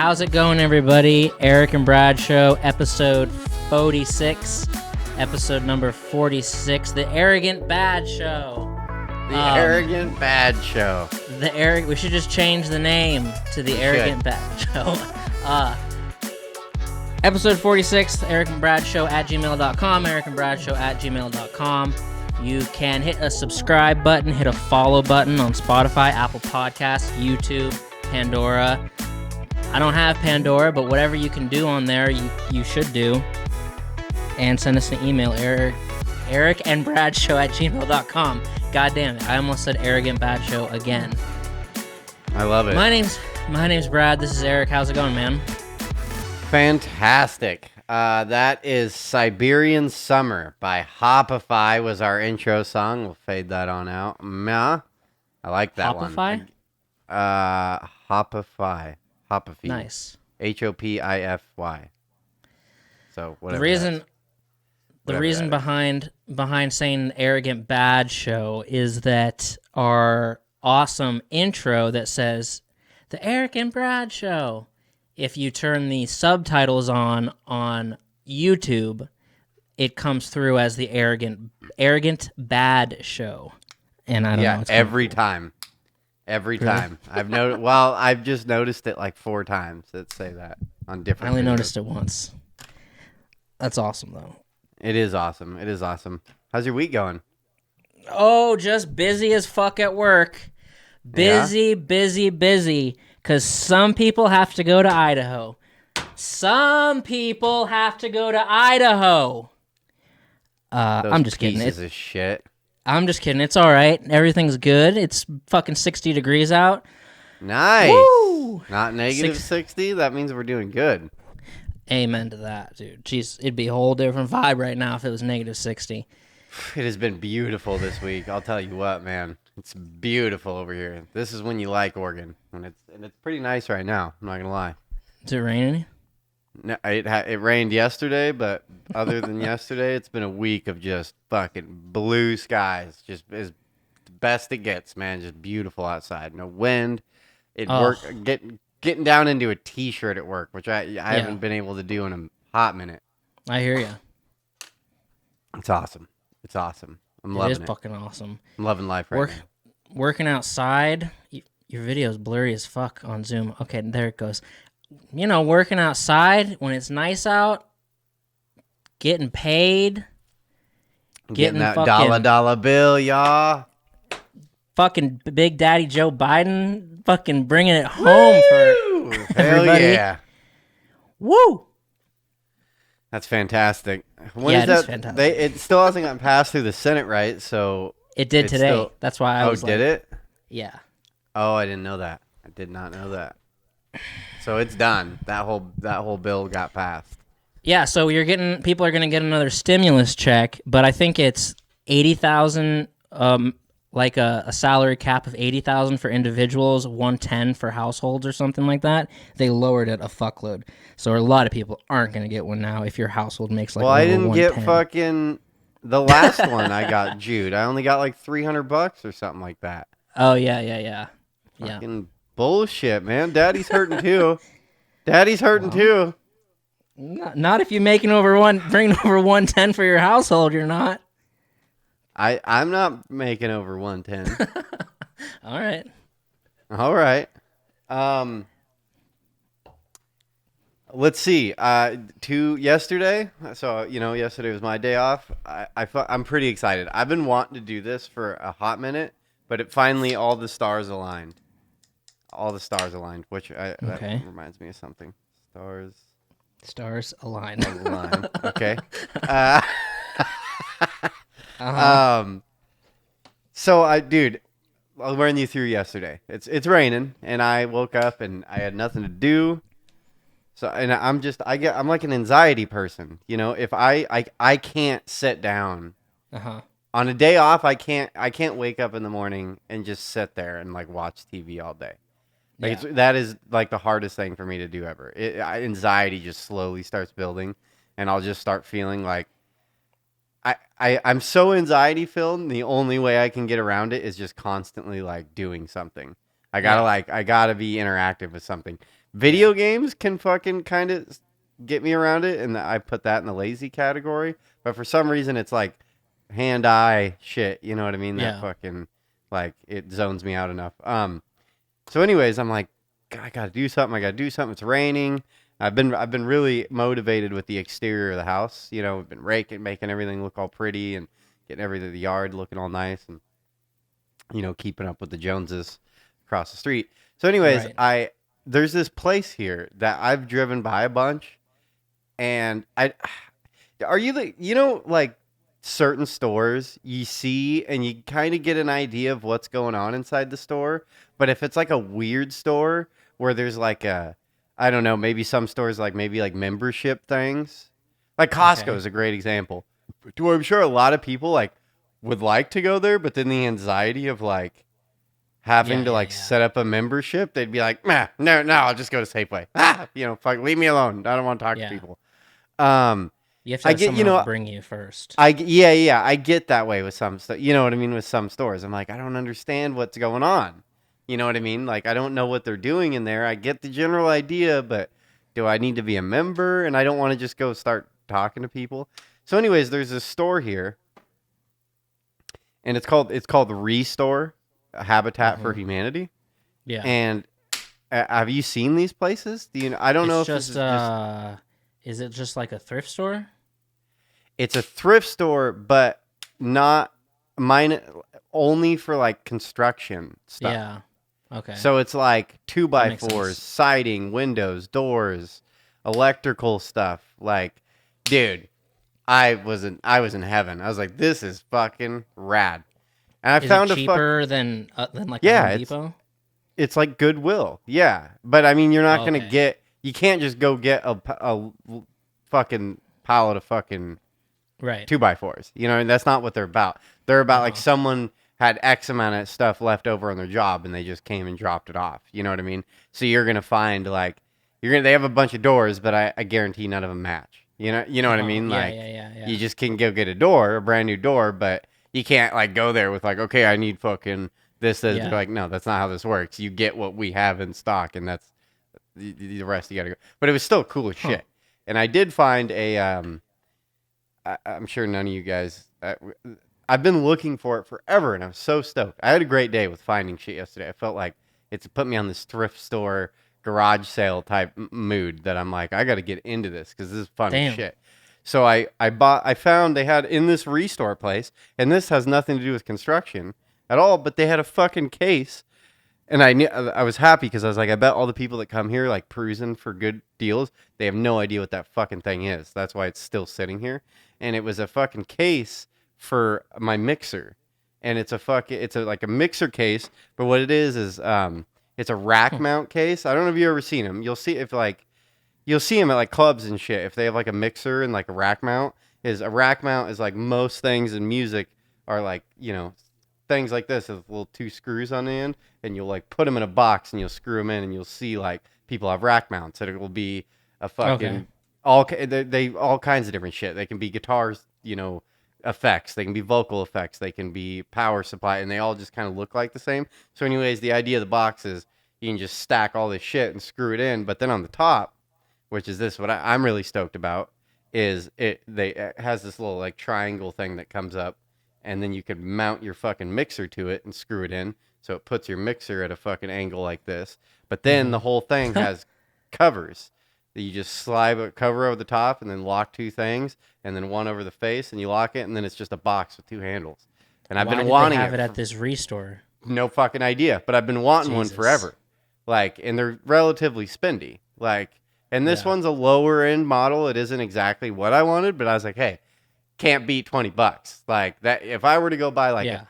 How's it going, everybody? Eric and Brad Show, episode 46, episode number 46, the Arrogant Bad Show. The Arrogant Bad Show. We should just change the name to the Arrogant Bad Show. Episode 46, Eric and Brad Show at gmail.com, Eric and Brad Show at gmail.com. You can hit a subscribe button, hit a follow button on Spotify, Apple Podcasts, YouTube, Pandora. I don't have Pandora, but whatever you can do on there, you should do. And send us an email, Eric and Brad Show at gmail.com. God damn it, I almost said Arrogant Bad Show again. I love it. My name's Brad. This is Eric. How's it going, man? Fantastic. That is Siberian Summer by Hopify was our intro song. We'll fade that on out. I like that Hopify? one. Hopify. Hopify. Nice. Hopify. So whatever. The reason behind saying Arrogant Bad Show is that our awesome intro that says the Eric and Brad Show. If you turn the subtitles on YouTube, it comes through as the Arrogant Bad Show. And I don't know. Every time. Every time. I've just noticed it like 4 times that say that on different. I only videos. noticed it once. That's awesome, though. It is awesome. It is awesome. How's your week going? Oh, just busy as fuck at work. Busy. Because some people have to go to Idaho. I'm just kidding. Pieces of shit. I'm just kidding. It's all right. Everything's good. It's fucking 60 degrees out. Nice. Woo! Not negative 60? That means we're doing good. Amen to that, dude. Jeez, it'd be a whole different vibe right now if it was negative 60. It has been beautiful this week. I'll tell you what, man. It's beautiful over here. This is when you like Oregon. And it's pretty nice right now. I'm not going to lie. Is it raining? No, it rained yesterday, but other than yesterday, it's been a week of just fucking blue skies. Just as best it gets, man. Just beautiful outside. No wind. Getting down into a t-shirt at work, which I haven't been able to do in a hot minute. I hear you. It's awesome. It's awesome. I'm loving it. It is fucking awesome. I'm loving life right now. Working outside, your video's blurry as fuck on Zoom. Okay, there it goes. You know, working outside when it's nice out, getting paid, Getting that dollar bill, y'all. Fucking Big Daddy Joe Biden, fucking bringing it home for everybody. Hell yeah. Woo! That's fantastic. It is fantastic. It still hasn't gotten passed through the Senate, right? So it did today. That's why I was like... did it? Yeah. Oh, I didn't know that. I did not know that. So it's done. That whole bill got passed. Yeah, so people are going to get another stimulus check, but I think it's $80,000, like a salary cap of $80,000 for individuals, $110 for households or something like that. They lowered it a fuckload. So a lot of people aren't going to get one now if your household makes like. Well, I didn't get fucking the last one. I got Jude. I only got like $300 or something like that. Oh yeah. Fucking bullshit, man. Daddy's hurting too. Daddy's hurting too. Not if you're bringing over 110 for your household. You're not. I'm not making over 110. All right. Let's see. Yesterday. So yesterday was my day off. I'm pretty excited. I've been wanting to do this for a hot minute, but all the stars aligned. Which that reminds me of something. Stars aligned. Okay. So I'll run you through yesterday. It's raining, and I woke up and I had nothing to do. So, and I'm like an anxiety person. If I can't sit down on a day off, I can't wake up in the morning and just sit there and like watch TV all day. That is like the hardest thing for me to do ever. Anxiety just slowly starts building, and I'll just start feeling like I'm so anxiety filled, and the only way I can get around it is just constantly like doing something. I gotta be interactive with something. Video games can fucking kind of get me around it, and I put that in the lazy category. But for some reason, it's like hand-eye shit. You know what I mean? That Yeah. fucking like it zones me out enough. So, anyways, I'm like, I gotta do something. I gotta do something. It's raining. I've been really motivated with the exterior of the house. You know, I've been raking, making everything look all pretty, and getting everything the yard looking all nice, and keeping up with the Joneses across the street. So, anyways, Right. there's this place here that I've driven by a bunch, and are you like certain stores you see and you kind of get an idea of what's going on inside the store, but if it's like a weird store where there's like I don't know, maybe some stores like maybe like membership things, like Costco Okay. is a great example. To where I'm sure a lot of people like would like to go there, but then the anxiety of like having Yeah, to yeah, like yeah. set up a membership, they'd be like, nah, no, I'll just go to Safeway. Fuck, leave me alone. I don't want to talk to Yeah. people. Um, You have to I have get, someone else bring you first. yeah, I get that way with some stuff. You know what I mean? With some stores, I'm like, I don't understand what's going on. You know what I mean? Like, I don't know what they're doing in there. I get the general idea, but do I need to be a member? And I don't want to just go start talking to people. So, anyways, there's this store here, and it's called the Restore, a Habitat for Hmm. Humanity. Yeah. And have you seen these places? I don't know It's if this just is just is it just like a thrift store? it's a thrift store, but not mine only for like construction stuff. Yeah. Okay. So it's like two That by makes fours, sense. siding, windows, doors, electrical stuff. Like, dude, I was in heaven. I was like, this is fucking rad. And I Is it found a fuck. cheaper than like a Yeah, Home it's Depot? it's like Goodwill. Yeah, but I mean, you're not Oh, gonna okay. get. You can't just go get a fucking pallet of fucking Right. two by fours. And that's not what they're about. They're about like Uh-huh. someone had X amount of stuff left over on their job and they just came and dropped it off. You know what I mean? So you're gonna find like they have a bunch of doors, but I guarantee none of them match. You know what I Uh-huh. mean? Yeah, Like yeah, yeah, yeah. you just can go get a brand new door, but you can't like go there with like, okay, I need fucking this. They're Yeah. like, no, that's not how this works. You get what we have in stock, and that's the rest. You gotta go. But it was still cool as Huh. shit. And I did find I'm sure none of you guys. I've been looking for it forever, and I'm so stoked. I had a great day with finding shit yesterday. I felt like it's put me on this thrift store garage sale type mood that I'm like, I got to get into this because this is fun as Damn. shit. So I found they had in this restore place, and this has nothing to do with construction at all, but they had a fucking case. And I was happy because I was like, I bet all the people that come here like perusing for good deals, they have no idea what that fucking thing is. That's why it's still sitting here. And it was a fucking case for my mixer, and it's like a mixer case. But what it is it's a rack Hmm. mount case. I don't know if you ever seen them. You'll see them at like clubs and shit. If they have like a mixer and like a rack mount, is a rack mount is like most things in music are like things like this with little two screws on the end, and you'll like put them in a box and you'll screw them in, and you'll see like people have rack mounts. And it will be a Okay. fucking they all kinds of different shit. They can be guitars, effects. They can be vocal effects. They can be power supply, and they all just kind of look like the same. So, anyways, the idea of the box is you can just stack all this shit and screw it in, but then on the top, which is this, what I'm really stoked about, is it has this little like triangle thing that comes up, and then you can mount your fucking mixer to it and screw it in, so it puts your mixer at a fucking angle like this. But then the Mm-hmm. whole thing has covers that you just slide a cover over the top and then lock two things, and then one over the face, and you lock it, and then it's just a box with two handles. And I've Why been did they wanting have it it at for this restore? no fucking idea, but I've been wanting one Jesus. forever. Like, and they're relatively spendy. Like, and this Yeah. one's a lower end model. It isn't exactly what I wanted, but I was like, hey, can't beat $20. Like that, if I were to go buy like Yeah.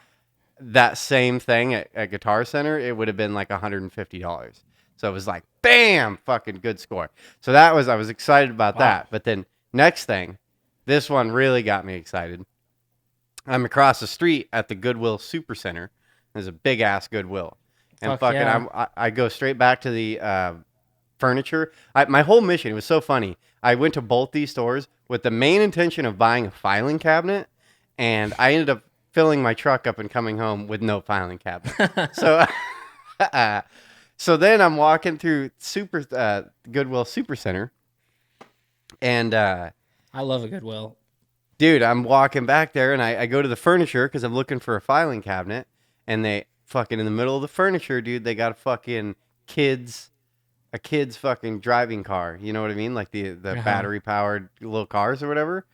that same thing at Guitar Center, it would have been like $150. So it was like, bam, fucking good score. So I was excited about Wow. that. But then next thing, this one really got me excited. I'm across the street at the Goodwill Supercenter. There's a big ass Goodwill, and Fuck fucking yeah. I go straight back to the furniture. My whole mission, it was so funny. I went to both these stores with the main intention of buying a filing cabinet, and I ended up filling my truck up and coming home with no filing cabinet. So So then I'm walking through Goodwill Super Center, and I love a Goodwill. dude, I'm walking back there, and I go to the furniture because I'm looking for a filing cabinet, and they fucking in the middle of the furniture, dude, they got a fucking kid's fucking driving car. You know what I mean? Like the battery powered little cars or whatever.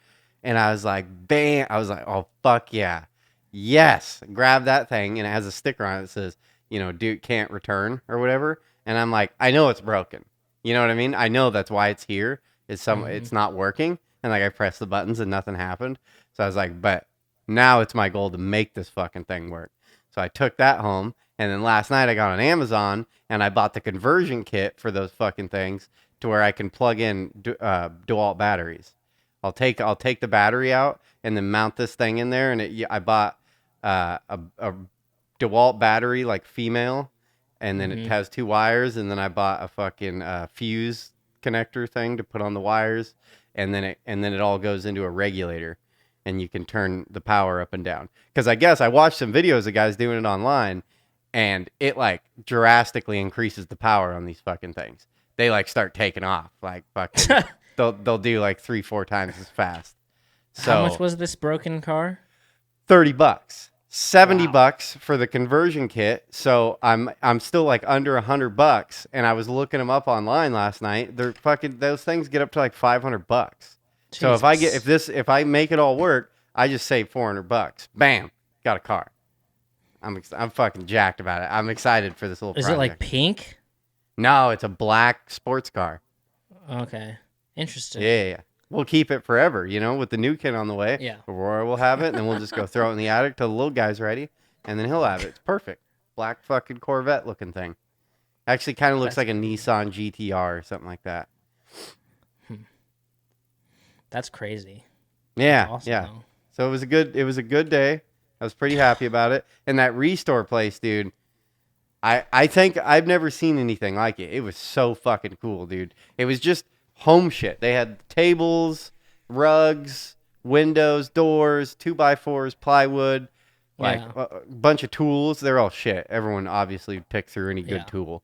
And I was like, bam! I was like, oh fuck yeah, yes! Grab that thing, and it has a sticker on it that says, dude can't return or whatever. And I'm like, I know it's broken. You know what I mean? I know that's why it's here. It's not working. And like I pressed the buttons and nothing happened. So I was like, but now it's my goal to make this fucking thing work. So I took that home, and then last night I got on Amazon and I bought the conversion kit for those fucking things to where I can plug in DeWalt batteries. I'll take the battery out and then mount this thing in there. And I bought a DeWalt battery, like female, and then it has 2 wires. And then I bought a fucking fuse connector thing to put on the wires, and then it all goes into a regulator, and you can turn the power up and down. Because I guess I watched some videos of guys doing it online, and it like drastically increases the power on these fucking things. They like start taking off, like fucking. They'll do like 3-4 times as fast. So how much was this broken car? $30, $70 for the conversion kit. So I'm still like under $100, and I was looking them up online last night. They're fucking, those things get up to like $500. So if I make it all work, I just save $400. Bam, got a car. I'm fucking jacked about it. I'm excited for this little project. Is it like pink? No, it's a black sports car. Okay. Interesting. Yeah. We'll keep it forever, with the new kid on the way. Yeah. Aurora will have it, and then we'll just go throw it in the attic till the little guy's ready, and then he'll have it. It's perfect. Black fucking Corvette looking thing. Actually kind of looks like a Nissan GTR or something like that. That's crazy. Yeah, That's awesome, yeah. though. So it was a good day. I was pretty happy about it. And that restore place, dude, I think I've never seen anything like it. It was so fucking cool, dude. It was just home shit. They had tables, rugs, windows, doors, 2x4s, plywood, like a bunch of tools. They're all shit. Everyone obviously picked through any good tool.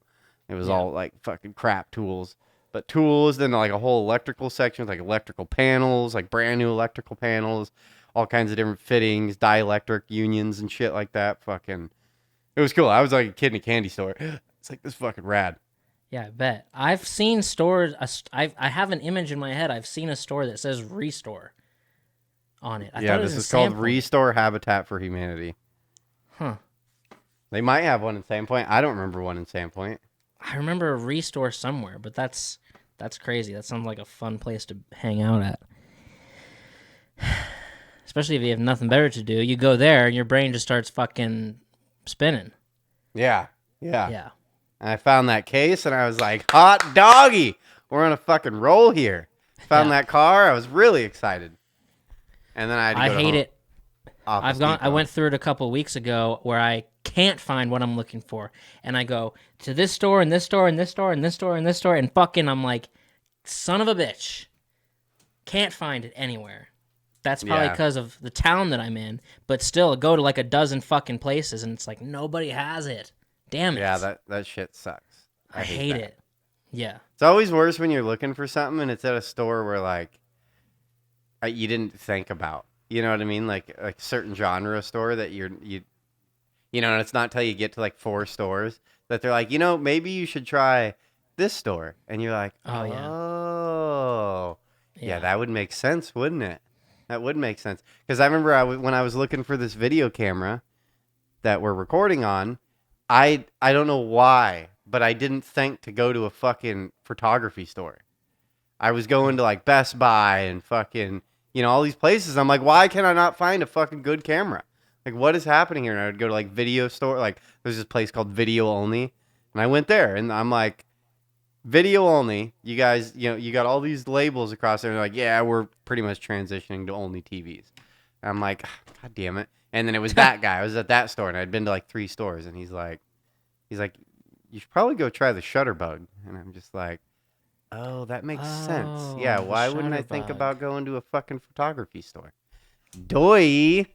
It was all like fucking crap tools. But tools, then like a whole electrical section with like electrical panels, like brand new electrical panels, all kinds of different fittings, dielectric unions and shit like that. Fucking, it was cool. I was like a kid in a candy store. It's like, this fucking rad. Yeah, I bet. I've seen stores. I have an image in my head. I've seen a store that says Restore on it. This is called Restore Habitat for Humanity. Huh. They might have one in Sandpoint. I don't remember one in Sandpoint. I remember a Restore somewhere, but that's crazy. That sounds like a fun place to hang out at. Especially if you have nothing better to do. You go there and your brain just starts fucking spinning. Yeah. Yeah. And I found that case, and I was like, hot doggy! We're on a fucking roll here. Found that car. I was really excited. And then I had to go hate it. I went through it a couple weeks ago where I can't find what I'm looking for. And I go to this store and this store and this store and this store and this store, and fucking I'm like, son of a bitch. Can't find it anywhere. That's probably because of the town that I'm in. But still, go to like a dozen fucking places, and it's like, nobody has it. Damn it. Yeah, that shit sucks. I hate it. Yeah. It's always worse when you're looking for something and it's at a store where like you didn't think about. You know what I mean? Like a certain genre store that and it's not till you get to like 4 stores that they're like, maybe you should try this store. And you're like, oh, yeah, that would make sense, wouldn't it? That would make sense. Because I remember when I was looking for this video camera that we're recording on, I don't know why, but I didn't think to go to a fucking photography store. I was going to like Best Buy and fucking, all these places. I'm like, why can I not find a fucking good camera? Like, what is happening here? And I would go to like video store. Like, there's this place called Video Only. And I went there and I'm like, video only. You guys, you got all these labels across there. And they're like, yeah, we're pretty much transitioning to only TVs. And I'm like, God damn it. And then it was that guy. I was at that store, and I'd been to like 3 stores, and he's like, you should probably go try the Shutterbug. And I'm just like, oh, that makes sense. Yeah, why wouldn't I think about going to a fucking photography store? Doi.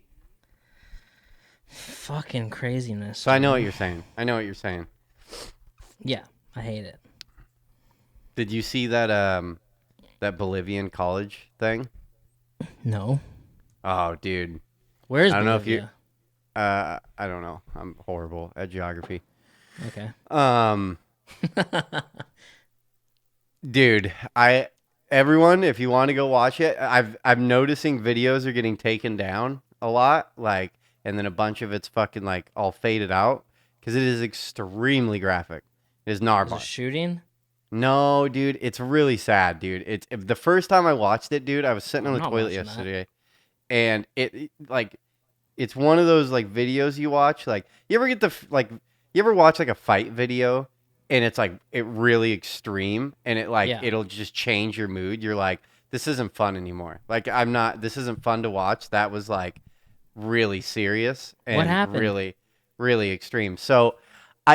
Fucking craziness. So I know what you're saying. Yeah, I hate it. Did you see that that Bolivian college thing? No. Oh, dude. Where's I don't know if you. Bolivia? I don't know. I'm horrible at geography. Okay. Um, dude, everyone, if you want to go watch it, I'm noticing videos are getting taken down a lot, like, and then a bunch of it's fucking like all faded out because it is extremely graphic. It is Was it Narbar. shooting? No, dude, it's really sad, dude. It's the first time I watched it, dude. I was sitting on I'm the not toilet watching that. yesterday, and like it's one of those like videos you watch. Like you ever get like you ever watch like a fight video, and it's like it really extreme, and Yeah. it'll just change your mood. You're like, this isn't fun anymore. Like I'm not. This isn't fun to watch. That was like really serious What and happened? really really extreme. So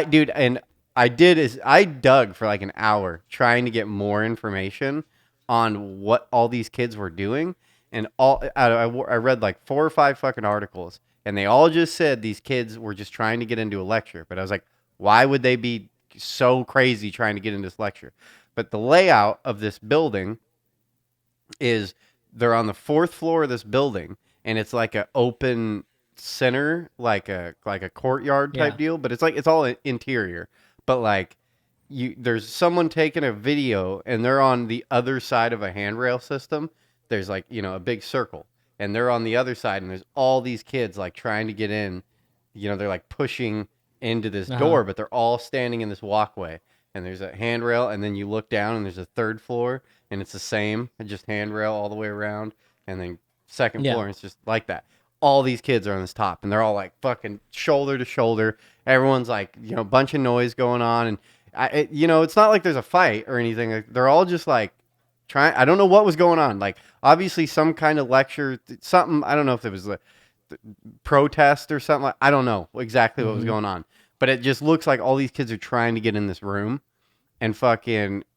dude, and I dug for like an hour trying to get more information on what all these kids were doing, and I read like 4 or 5 fucking articles, and they all just said these kids were just trying to get into a lecture. But I was like, why would they be so crazy trying to get into this lecture? But the layout of this building is they're on the fourth floor of this building, and it's like a open center, like a courtyard type Yeah. deal. But it's all interior. But like there's someone taking a video, and they're on the other side of a handrail system. There's like a big circle, and they're on the other side, and there's all these kids like trying to get in. They're like pushing into this Uh-huh. door, but they're all standing in this walkway. And there's a handrail, and then you look down, and there's a third floor, and it's the same, just handrail all the way around, and then second Yeah. floor, and it's just like that. All these kids are on this top, and they're all like fucking shoulder to shoulder. Everyone's like, a bunch of noise going on, and it's not like there's a fight or anything. Like, they're all just like trying. I don't know what was going on. Like, obviously, some kind of lecture, something. I don't know if it was a protest or something. I don't know exactly what was Mm-hmm. going on, but it just looks like all these kids are trying to get in this room, and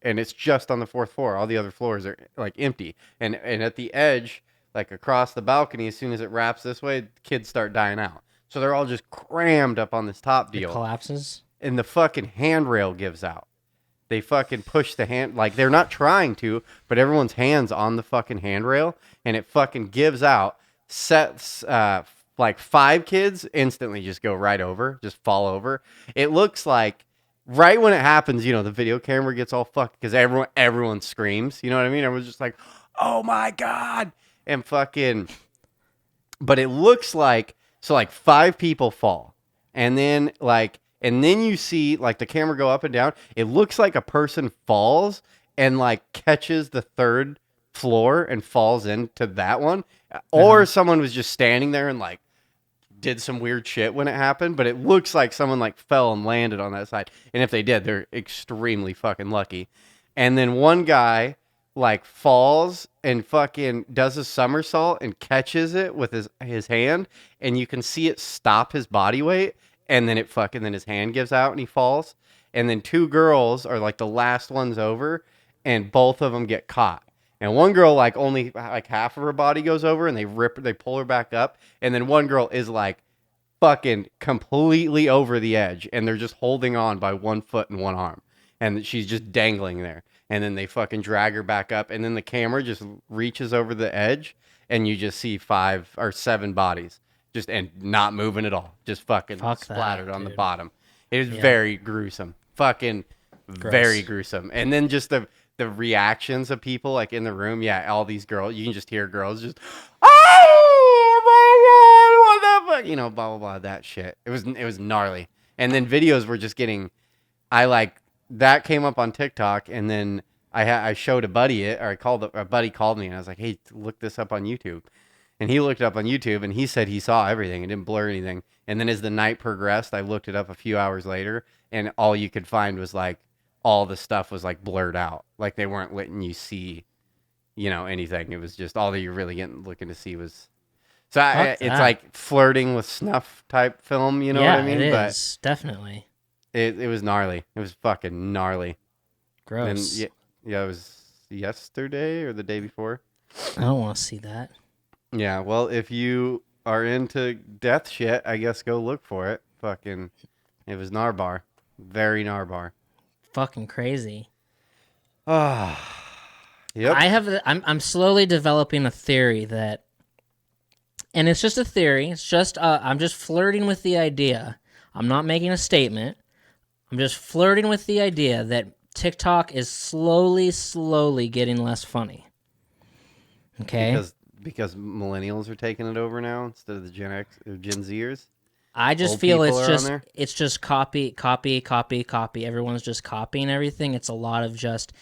it's just on the fourth floor. All the other floors are like empty, and at the edge, like across the balcony, as soon as it wraps this way, kids start dying out. So they're all just crammed up on this top It deal, collapses. and the fucking handrail gives out. They fucking push the hand, like they're not trying to, but everyone's hands on the fucking handrail, and it fucking gives out. Sets like 5 kids instantly just go right over, just fall over. It looks like right when it happens, the video camera gets all fucked because everyone screams. You know what I mean? Everyone's just like, "Oh my god!" and fucking. But it looks like so like 5 people fall, and then you see like the camera go up and down. It looks like a person falls and like catches the third floor and falls into that one, or Uh-huh. someone was just standing there and like did some weird shit when it happened. But it looks like someone like fell and landed on that side, and if they did, they're extremely fucking lucky. And then one guy like falls and fucking does a somersault and catches it with his hand, and you can see it stop his body weight, and then his hand gives out and he falls. And then 2 girls are like the last ones over, and both of them get caught. And one girl like only like half of her body goes over, and they pull her back up, and then one girl is like fucking completely over the edge, and they're just holding on by 1 foot and one arm, and she's just dangling there. And then they fucking drag her back up, and then the camera just reaches over the edge, and you just see 5 or 7 bodies just and not moving at all, just fucking Fuck splattered that, on the dude. bottom. It is Yeah. very gruesome, fucking very Gross. gruesome. And then just the reactions of people like in the room. Yeah, all these girls, you can just hear girls just, oh my god, what the fuck, blah blah blah, that shit. It was gnarly. And then videos were just getting, I like that came up on TikTok, and then I showed a buddy it, or a buddy called me, and I was like, hey, look this up on YouTube. And he looked it up on YouTube, and he said he saw everything and didn't blur anything. And then as the night progressed, I looked it up a few hours later, and all you could find was like all the stuff was like blurred out, like they weren't letting you see, anything. It was just all that you're really looking to see was. So Fuck it's that. like flirting with snuff type film, you know what I Yeah, mean? it But is. Definitely. it was gnarly. It was fucking gnarly. And Gross. yeah, it was yesterday or the day before. I don't want to see that. Yeah, well, if you are into death shit, I guess go look for it. Fucking, it was Narbar. Very Narbar. fucking crazy. Yep. I'm slowly developing a theory that, and it's just a theory. It's just I'm just flirting with the idea. I'm not making a statement. I'm just flirting with the idea that TikTok is slowly getting less funny. Okay? Because millennials are taking it over now instead of the Gen X or Gen Zers. I just Old feel people are on there? it's just copy. Everyone's just copying everything. It's a lot of just,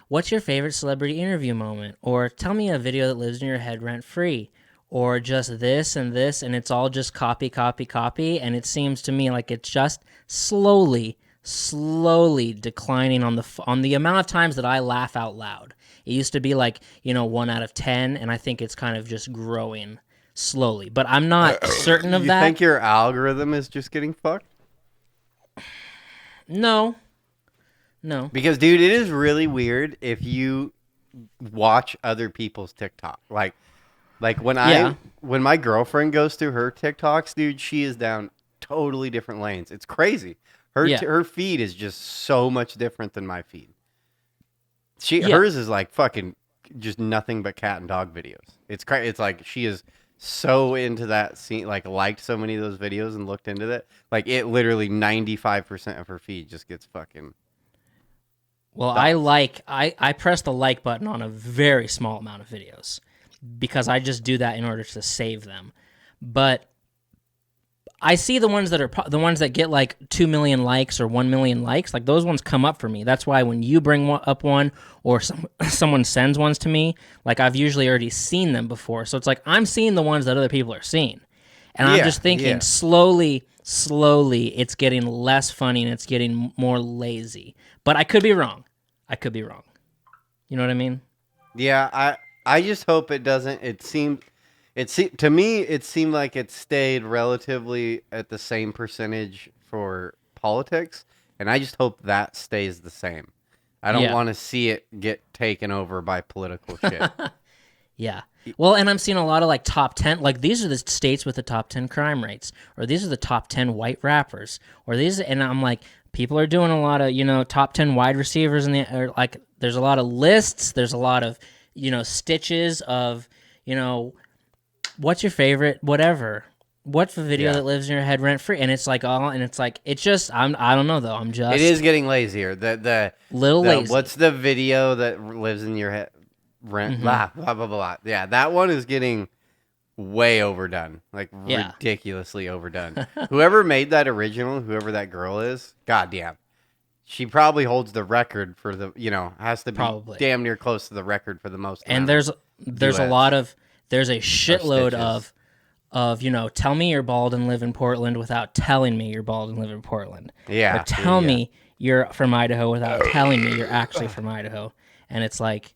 what's your favorite celebrity interview moment? Or tell me a video that lives in your head rent free. Or just this, and it's all just copy. And it seems to me like it's just slowly declining on the amount of times that I laugh out loud. It used to be like, 1 out of 10, and I think it's kind of just growing slowly. But I'm not certain of that. You think your algorithm is just getting fucked? No. Because, dude, it is really weird if you watch other people's TikTok. Like when my girlfriend goes through her TikToks, dude, she is down totally different lanes. It's crazy. Her feed is just so much different than my feed. Hers is like fucking just nothing but cat and dog videos. It's like she is so into that scene, like liked so many of those videos and looked into that. Like it literally 95% of her feed just gets fucking. Well, I press the like button on a very small amount of videos because I just do that in order to save them. But I see the ones that get like 2 million likes or 1 million likes, like those ones come up for me. That's why when you bring up one or someone sends ones to me, like I've usually already seen them before. So it's like I'm seeing the ones that other people are seeing. And I'm just thinking slowly it's getting less funny and it's getting more lazy. But I could be wrong. You know what I mean? Yeah, I just hope it doesn't. To me, it seemed like it stayed relatively at the same percentage for politics, and I just hope that stays the same. I don't want to see it get taken over by political shit. Yeah. Well, and I'm seeing a lot of like top 10, like these are the states with the top 10 crime rates, or these are the top 10 white rappers, and I'm like, people are doing a lot of, top 10 wide receivers, like there's a lot of lists, there's a lot of, stitches of, what's your favorite, whatever. What's the video that lives in your head rent free? And it's like it's just, I don't know though. It is getting lazier. Lazy. What's the video that lives in your head rent? Blah, blah, blah, blah. Yeah, that one is getting way overdone. Like ridiculously overdone. Whoever made that original, whoever that girl is, goddamn. She probably holds the record for has to be damn near close to the record for the most. And there's a shitload of tell me you're bald and live in Portland without telling me you're bald and live in Portland. Yeah. Or tell me you're from Idaho without telling me you're actually from Idaho. And it's like,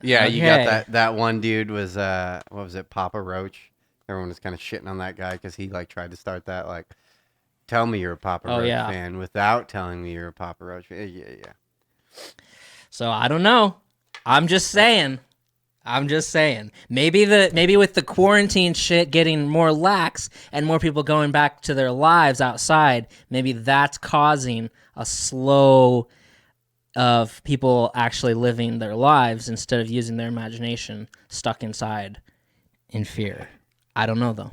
yeah, okay. You got that one dude was what was it, Papa Roach? Everyone was kind of shitting on that guy because he like tried to start that like, tell me you're a Papa Roach fan without telling me you're a Papa Roach fan. Yeah. So I don't know. I'm just saying. Maybe with the quarantine shit getting more lax and more people going back to their lives outside, maybe that's causing a slow of people actually living their lives instead of using their imagination stuck inside in fear. I don't know though.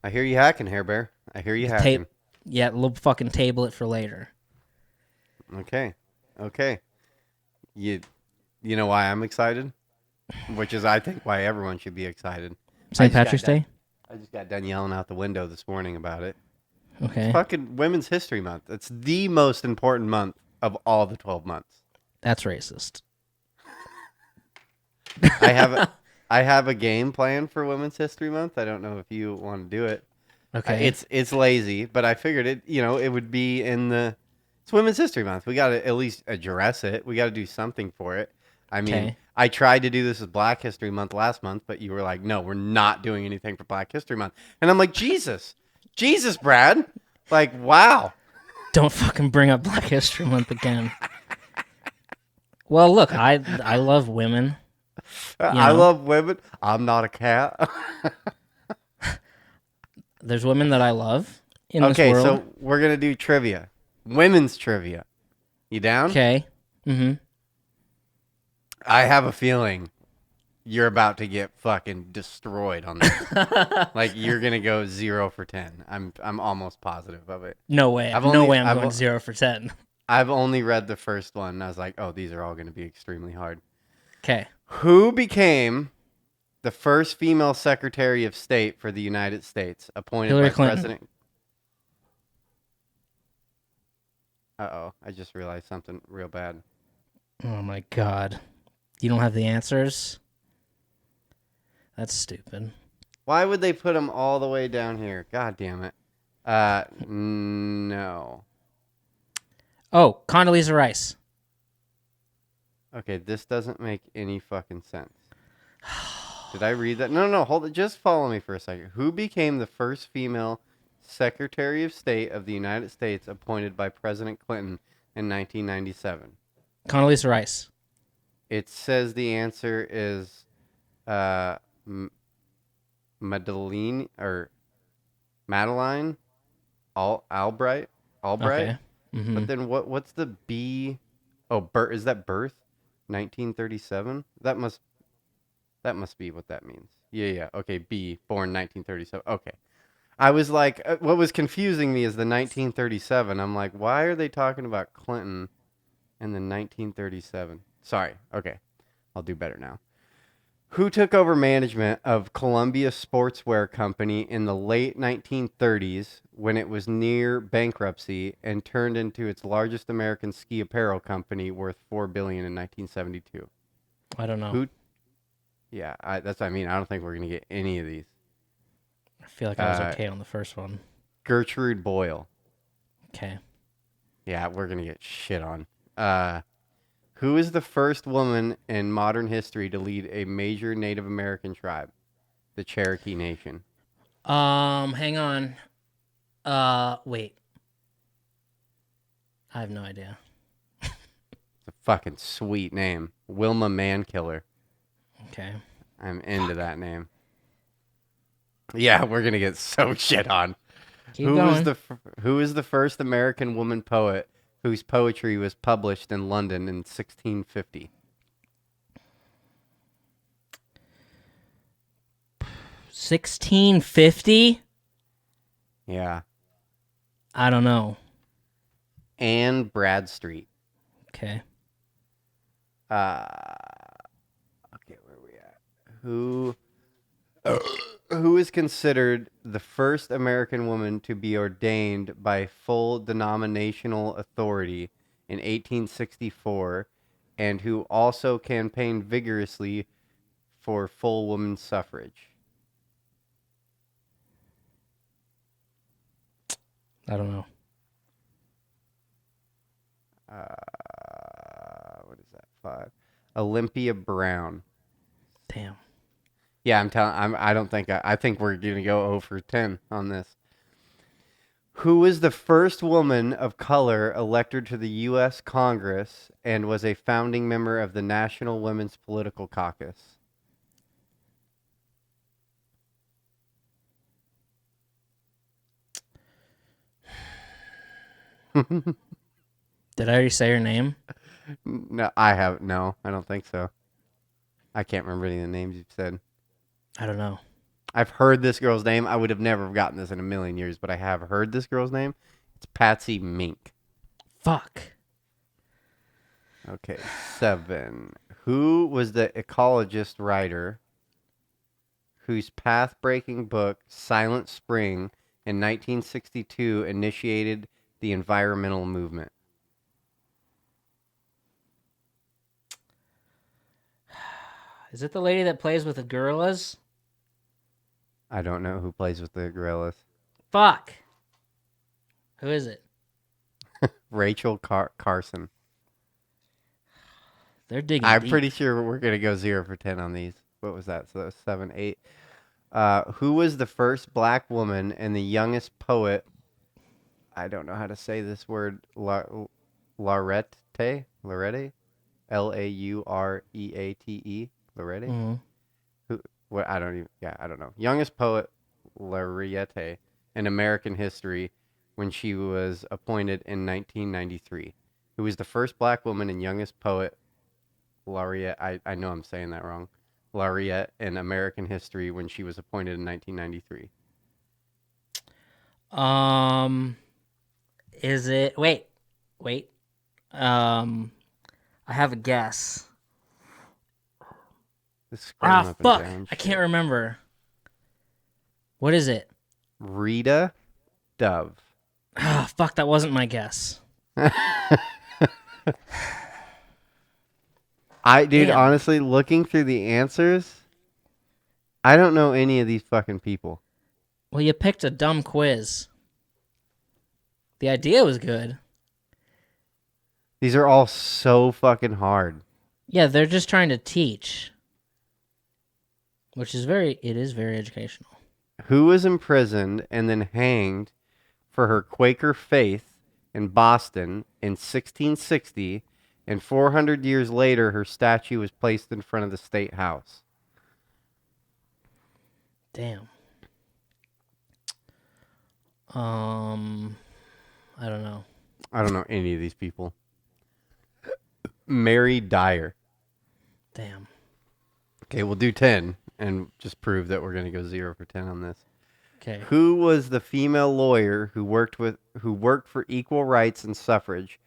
I hear you hacking, Hair Bear. I hear you hacking. We'll fucking table it for later. Okay. You know why I'm excited? Which is, I think, why everyone should be excited. St. Patrick's Day? I just got done yelling out the window this morning about it. Okay. It's fucking Women's History Month. It's the most important month of all the 12 months. That's racist. I have a game planned for Women's History Month. I don't know if you want to do it. Okay. It's lazy, but I figured it would be it's Women's History Month. We got to at least address it. We got to do something for it. I mean, I tried to do this with Black History Month last month, but you were like, no, we're not doing anything for Black History Month. And I'm like, Jesus, Brad. Like, wow. Don't fucking bring up Black History Month again. Well, look, I love women. I love women. I'm not a cat. There's women that I love in this world. So we're going to do trivia. Women's trivia. You down? Okay. Mm-hmm. I have a feeling you're about to get fucking destroyed on this. Like you're gonna go 0 for 10. I'm almost positive of it. No way. I've No only way I'm I've, going 0 for 10. I've only read the first one. And I was like, oh, these are all gonna be extremely hard. Okay. Who became the first female Secretary of State for the United States, appointed Hillary by Clinton. President? Uh-oh, I just realized something real bad. Oh my God. You don't have the answers? That's stupid. Why would they put them all the way down here? God damn it. No. Oh, Condoleezza Rice. Okay, this doesn't make any fucking sense. Did I read that? No, hold it. Just follow me for a second. Who became the first female Secretary of State of the United States appointed by President Clinton in 1997? Condoleezza Rice. It says the answer is Madeline or Madeline Albright. Okay. Mm-hmm. But then what's the B? Oh, is that birth? 1937? That must be what that means. Yeah. Okay, B, born 1937. Okay. I was like, what was confusing me is the 1937. I'm like, why are they talking about Clinton and the 1937? Sorry. Okay. I'll do better now. Who took over management of Columbia Sportswear Company in the late 1930s when it was near bankruptcy and turned into its largest American ski apparel company worth $4 billion in 1972? I don't know. Who? Yeah, that's what I mean. I don't think we're gonna get any of these. I feel like I was okay on the first one. Gertrude Boyle. Okay. Yeah, we're gonna get shit on. Who is the first woman in modern history to lead a major Native American tribe, the Cherokee Nation? Hang on. Wait. I have no idea. It's a fucking sweet name. Wilma Mankiller. Okay. I'm into that name. Yeah, we're gonna get so shit on. Keep going. Who is the first American woman poet whose poetry was published in London in 1650? 1650? Yeah. I don't know. Anne Bradstreet. Okay. Okay, where are we at? Who is considered the first American woman to be ordained by full denominational authority in 1864 and who also campaigned vigorously for full women's suffrage? I don't know. What is that? 5. Olympia Brown. Damn. Yeah, I think we're going to go 0 for 10 on this. Who was the first woman of color elected to the U.S. Congress and was a founding member of the National Women's Political Caucus? Did I already say her name? No, I don't think so. I can't remember any of the names you've said. I don't know. I've heard this girl's name. I would have never gotten this in a million years, but I have heard this girl's name. It's Patsy Mink. Fuck. Okay, 7. Who was the ecologist writer whose path-breaking book, Silent Spring, in 1962 initiated the environmental movement? Is it the lady that plays with the gorillas? I don't know who plays with the gorillas. Fuck. Who is it? Rachel Carson. They're digging I'm deep. pretty sure we're going to go 0 for 10 on these. What was that? So that was 7, 8. Who was the first black woman and the youngest poet? I don't know how to say this word. Laurette? Laureate? Lorette? Mm-hmm. Who? What? I don't know. Youngest poet, in American history when she was appointed in 1993. who was the first black woman and youngest poet laureate. I know I'm saying that wrong. Laureate in American history when she was appointed in 1993. Is it? Wait. I have a guess. Fuck! I can't remember. What is it? Rita Dove. Ah, fuck! That wasn't my guess. Honestly, looking through the answers, I don't know any of these fucking people. Well, you picked a dumb quiz. The idea was good. These are all so fucking hard. Yeah, they're just trying to teach. Which is very educational. Who was imprisoned and then hanged for her Quaker faith in Boston in 1660, and 400 years later, her statue was placed in front of the State House? Damn. I don't know. I don't know any of these people. Mary Dyer. Damn. Okay, we'll do 10 and just prove that we're going to go 0 for 10 on this. Okay. Who was the female lawyer who worked for equal rights and suffrage,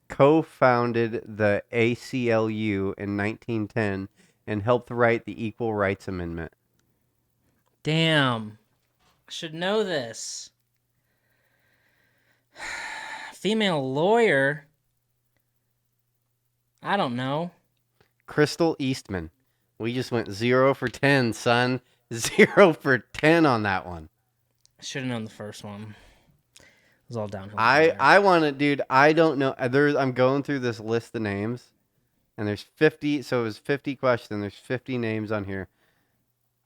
co-founded the ACLU in 1910, and helped write the Equal Rights Amendment? Damn. I should know this. Female lawyer? I don't know. Crystal Eastman. We just went 0 for 10, son. 0 for 10 on that one. I should have known the first one. It was all downhill. I want to, dude. I don't know. I'm going through this list of names, and there's 50. So it was 50 questions. There's 50 names on here.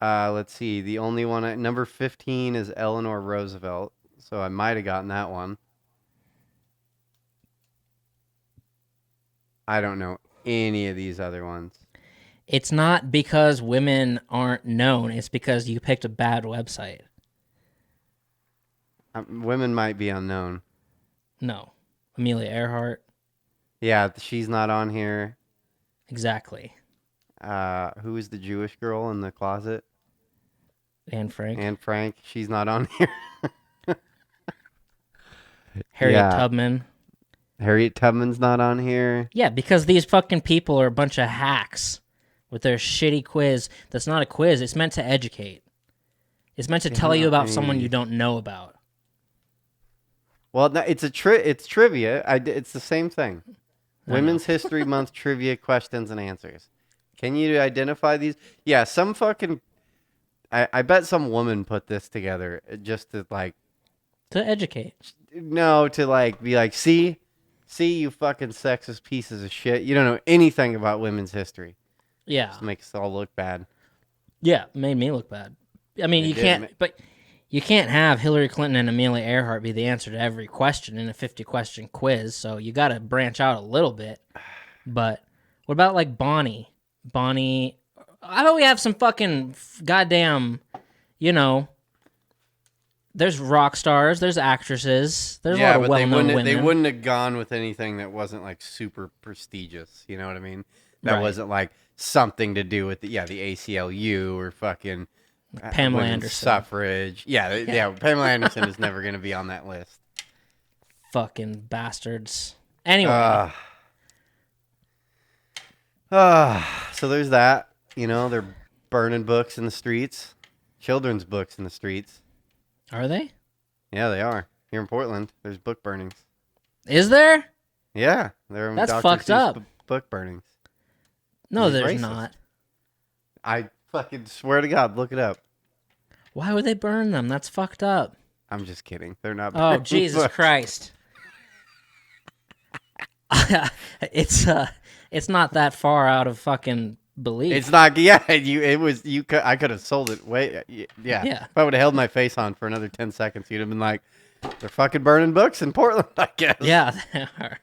Let's see. The only one, number 15 is Eleanor Roosevelt. So I might have gotten that one. I don't know any of these other ones. It's not because women aren't known. It's because you picked a bad website. Women might be unknown. No. Amelia Earhart. Yeah, she's not on here. Exactly. Who is the Jewish girl in the closet? Anne Frank. Anne Frank. She's not on here. Harriet Tubman. Harriet Tubman's not on here. Yeah, because these fucking people are a bunch of hacks with their shitty quiz. That's not a quiz. It's meant to educate. It's meant to tell you about someone you don't know about. Well, no, it's trivia. It's the same thing. Women's History Month trivia questions and answers. Can you identify these? Yeah, some fucking... I bet some woman put this together just to, like... To educate. No, to, like, be like, see, you fucking sexist pieces of shit. You don't know anything about women's history. Yeah. Just makes us all look bad. Yeah, it made me look bad. I mean, but you can't have Hillary Clinton and Amelia Earhart be the answer to every question in a 50-question quiz, so you got to branch out a little bit. But what about, like, Bonnie? How about we have some fucking goddamn, there's rock stars, there's actresses, there's a lot of well-known women. They wouldn't have gone with anything that wasn't, like, super prestigious, you know what I mean? That wasn't, like, something to do with the ACLU or fucking... Pamela Anderson. Suffrage. Yeah, Pamela Anderson is never going to be on that list. Fucking bastards. Anyway. So there's that. They're burning books in the streets. Children's books in the streets. Are they? Yeah, they are. Here in Portland, there's book burnings. Is there? Yeah. That's fucked up. Book burnings. No, there's not. I fucking swear to God, look it up. Why would they burn them? That's fucked up. I'm just kidding. They're not. Oh, Jesus Christ! It's not that far out of fucking belief. It's not. Yeah, I could have sold it. Yeah. If I would have held my face on for another 10 seconds, you'd have been like, "They're fucking burning books in Portland." I guess. Yeah, they are.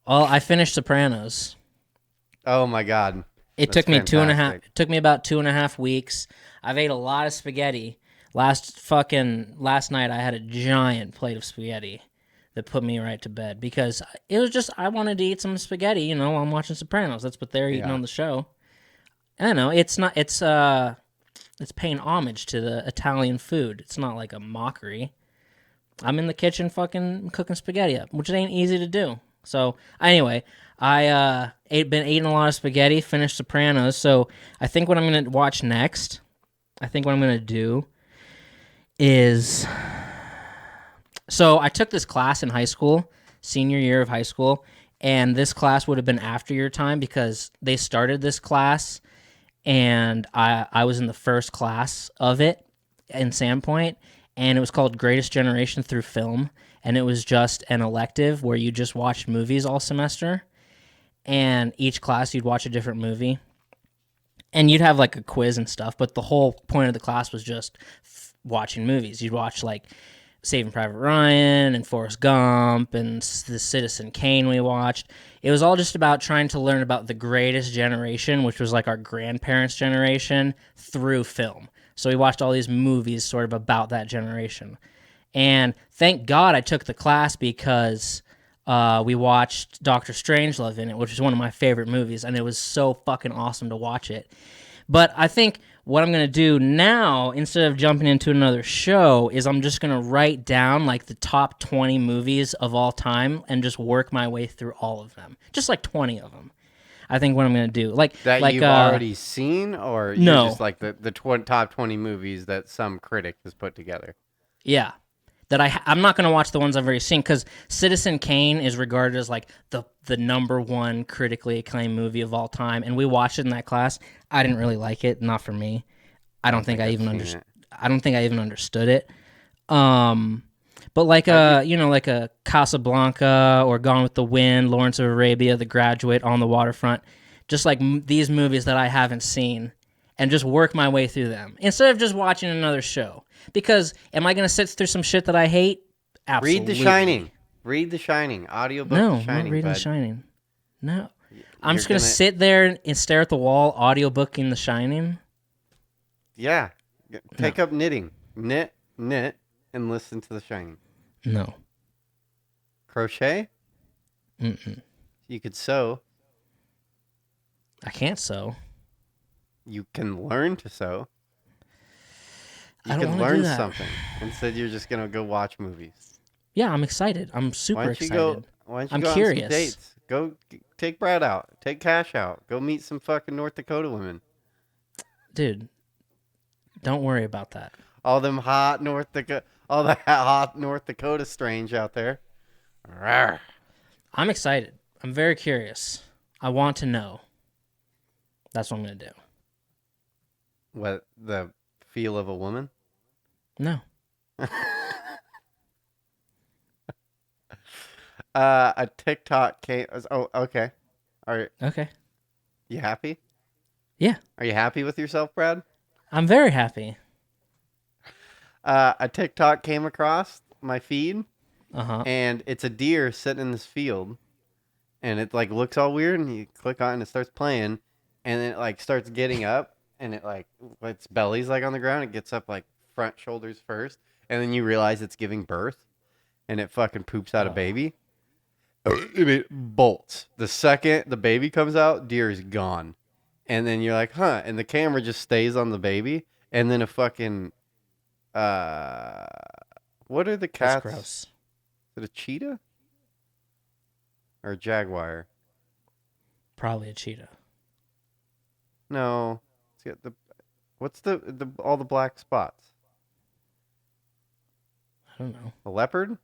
Well, I finished Sopranos. Oh my God. It took me fantastic. It took me about 2.5 weeks. I've ate a lot of spaghetti. Last night I had a giant plate of spaghetti that put me right to bed because it was just I wanted to eat some spaghetti, you know, while I'm watching Sopranos. That's what they're eating on the show. I don't know. It's not. It's paying homage to the Italian food. It's not like a mockery. I'm in the kitchen fucking cooking spaghetti up, which ain't easy to do. So anyway, I been eating a lot of spaghetti, finished Sopranos. So I think what I'm gonna watch next, I think what I'm gonna do is, so I took this class in high school, senior year of high school, and this class would have been after your time because they started this class, and I was in the first class of it in Sandpoint, and it was called Greatest Generation Through Film, and it was just an elective where you just watched movies all semester, and each class you'd watch a different movie, and you'd have like a quiz and stuff, but the whole point of the class was just watching movies. You'd watch like Saving Private Ryan and Forrest Gump and the Citizen Kane we watched. It was all just about trying to learn about the greatest generation, which was like our grandparents' generation, through film. So we watched all these movies sort of about that generation. And thank God I took the class because we watched Doctor Strangelove in it, which is one of my favorite movies, and it was so fucking awesome to watch it. But I think what I'm going to do now, instead of jumping into another show, is I'm just going to write down like the top 20 movies of all time and just work my way through all of them. Just like 20 of them. I think what I'm going to do. Like you've already seen, or you're no. just like the top 20 movies that some critic has put together? Yeah. That I'm not going to watch the ones I've already seen because Citizen Kane is regarded as like the number one critically acclaimed movie of all time, and we watched it in that class. I didn't really like it, not for me. I don't think I even understood it. But like like a Casablanca or Gone with the Wind, Lawrence of Arabia, The Graduate, On the Waterfront, just like these movies that I haven't seen, and just work my way through them instead of just watching another show. Because am I going to sit through some shit that I hate? Absolutely. Read The Shining. Read The Shining. Audiobook The Shining. No, I'm not reading The Shining. No. I'm just going to sit there and stare at the wall, audiobooking The Shining? Yeah. Take up knitting. Knit, and listen to The Shining. No. Crochet? Mm-mm. You could sew. I can't sew. You can learn to sew. You can learn something. Instead, you're just going to go watch movies. Yeah, I'm excited. I'm super excited. Why don't you I'm go curious. on some dates? Go take Brad out. Take Cash out. Go meet some fucking North Dakota women. Dude, don't worry about that. All the hot North Dakota strange out there. Rawr. I'm excited. I'm very curious. I want to know. That's what I'm going to do. What, the feel of a woman? No. A TikTok came. Oh, okay. Okay. You happy? Yeah. Are you happy with yourself, Brad? I'm very happy. A TikTok came across my feed, and it's a deer sitting in this field, and it like looks all weird, and you click on it, and it starts playing, and then it like starts getting up, and it like its belly's like on the ground. It gets up like front shoulders first, and then you realize it's giving birth, and it fucking poops out a baby. And it bolts. The second the baby comes out, deer is gone. And then you're like, huh? And the camera just stays on the baby, and then a fucking what are the cats? That's gross. Is it a cheetah or a jaguar? Probably a cheetah. No. What's the all the black spots? I don't know. A leopard?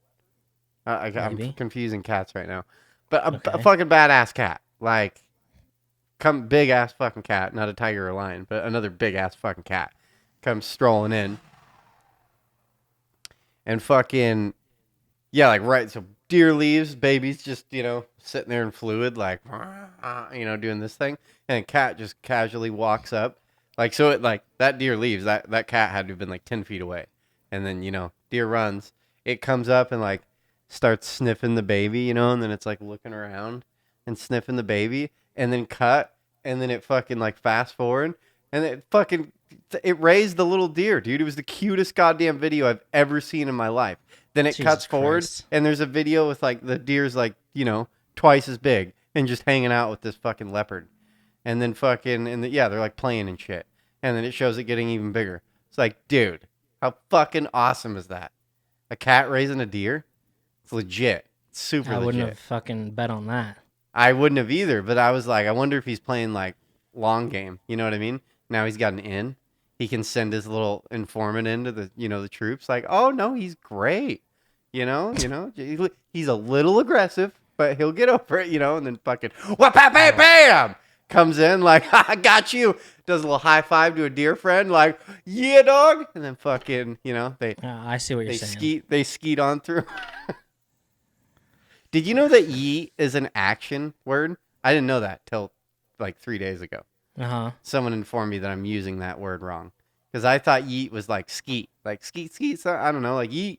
I'm confusing cats right now. But a Okay. fucking badass cat. Like, big ass fucking cat. Not a tiger or a lion, but another big ass fucking cat comes strolling in. And fucking, yeah, like, right. So deer leaves, baby's just, sitting there in fluid, like, doing this thing. And a cat just casually walks up. Like, so that deer leaves. That cat had to have been like 10 feet away. And then, deer runs. It comes up and like starts sniffing the baby, and then it's like looking around and sniffing the baby. And then cut. And then it fucking like fast forward. And it raised the little deer, dude. It was the cutest goddamn video I've ever seen in my life. Then it Jesus cuts forward, Christ. and there's a video with like the deer's like, twice as big and just hanging out with this fucking leopard. And then they're like playing and shit. And then it shows it getting even bigger. It's like, dude, how fucking awesome is that? A cat raising a deer? It's legit. It's super I legit. wouldn't have fucking bet on that. I wouldn't have either, but I was like, I wonder if he's playing like long game. You know what I mean? Now he's got an in. He can send his little informant into the troops. Like, oh no, he's great. He's a little aggressive, but he'll get over it. And then fucking whap bam bam bam comes in like, I got you. Does a little high five to a deer friend, like, yeah, dog. And then fucking, I see what you're saying. They skeet on through. Did you know that yeet is an action word? I didn't know that till like 3 days ago. Someone informed me that I'm using that word wrong because I thought yeet was like skeet, skeet. So I don't know, like yeet.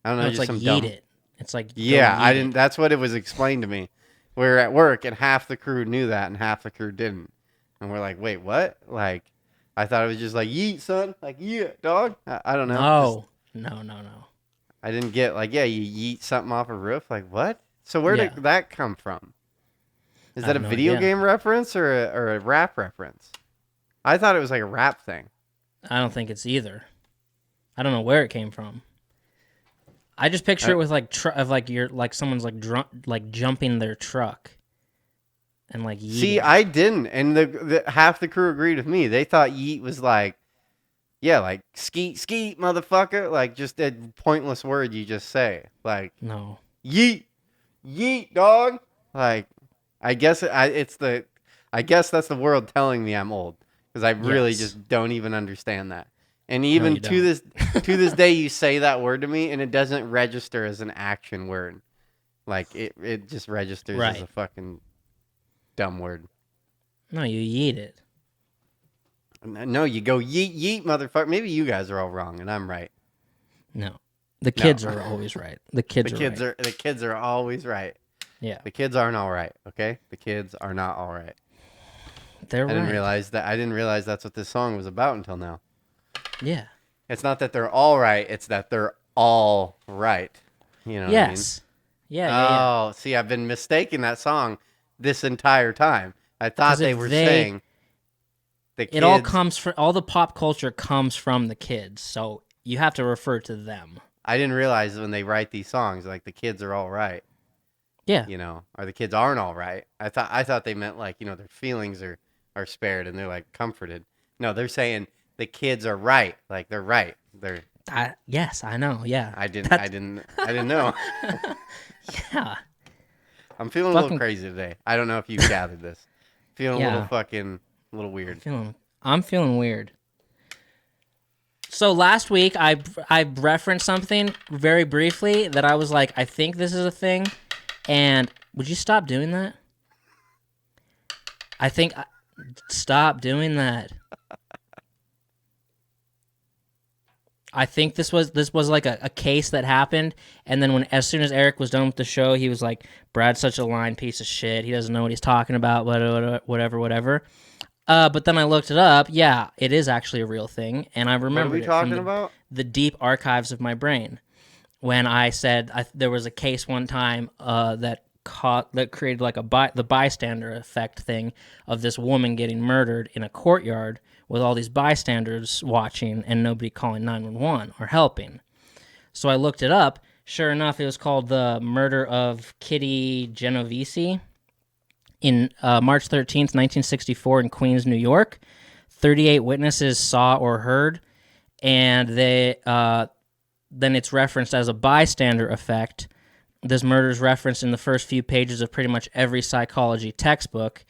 I don't know. No, it's just like some yeet dumb... it. It's like yeah. I yeet didn't. it. That's what it was explained to me. We're at work and half the crew knew that and half the crew didn't, and we're like, wait, what? Like, I thought it was just like yeet, son, like yeah, dog. I don't know. No. I didn't get like you yeet something off a roof. Like what? So where did that come from? Is that a video game reference or a rap reference? I thought it was like a rap thing. I don't think it's either. I don't know where it came from. I just picture it with someone's like jumping their truck, and like yeeting. See, I didn't, and the half the crew agreed with me. They thought yeet was like, like skeet motherfucker, like just a pointless word you just say, like no yeet dog, like. I guess that's the world telling me I'm old because I really just don't even understand that. And even to this day, you say that word to me and it doesn't register as an action word. Like it just registers as a fucking dumb word. No, you yeet it. No, you go yeet motherfucker. Maybe you guys are all wrong and I'm right. No, the kids are always right. The kids are always right. Yeah. The kids aren't all right, okay? The kids are not all right. They're right. I didn't realize that's what this song was about until now. Yeah. It's not that they're all right, it's that they're all right. You know what I mean? Yeah. Oh, see, I've been mistaking that song this entire time. I thought they were saying the kids. All the pop culture comes from the kids, so you have to refer to them. I didn't realize when they write these songs, like the kids are all right. Yeah. Or the kids aren't all right. I thought they meant like, their feelings are spared and they're like comforted. No, they're saying the kids are right. Like they're right. Yes, I know. Yeah. I didn't know. Yeah. I'm feeling a little crazy today. I don't know if you gathered this. Feeling a little weird. I'm feeling weird. So last week I referenced something very briefly that I was like, I think this is a thing. And would you stop doing that? Stop doing that. I think this was like a case that happened, and then as soon as Eric was done with the show, he was like, "Brad's such a lying piece of shit. He doesn't know what he's talking about. Whatever." But then I looked it up. Yeah, it is actually a real thing, and I remember it from the deep archives of my brain. When I said there was a case one time that created like the bystander effect thing of this woman getting murdered in a courtyard with all these bystanders watching and nobody calling 911 or helping. So I looked it up. Sure enough, it was called the murder of Kitty Genovese in March 13th, 1964 in Queens, New York. 38 witnesses saw or heard, and then it's referenced as a bystander effect. This murder is referenced in the first few pages of pretty much every psychology textbook.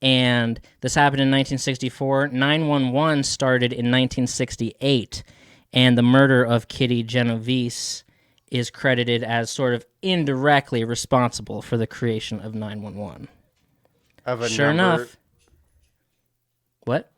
And this happened in 1964. 911 started in 1968. And the murder of Kitty Genovese is credited as sort of indirectly responsible for the creation of 911. Sure enough. What?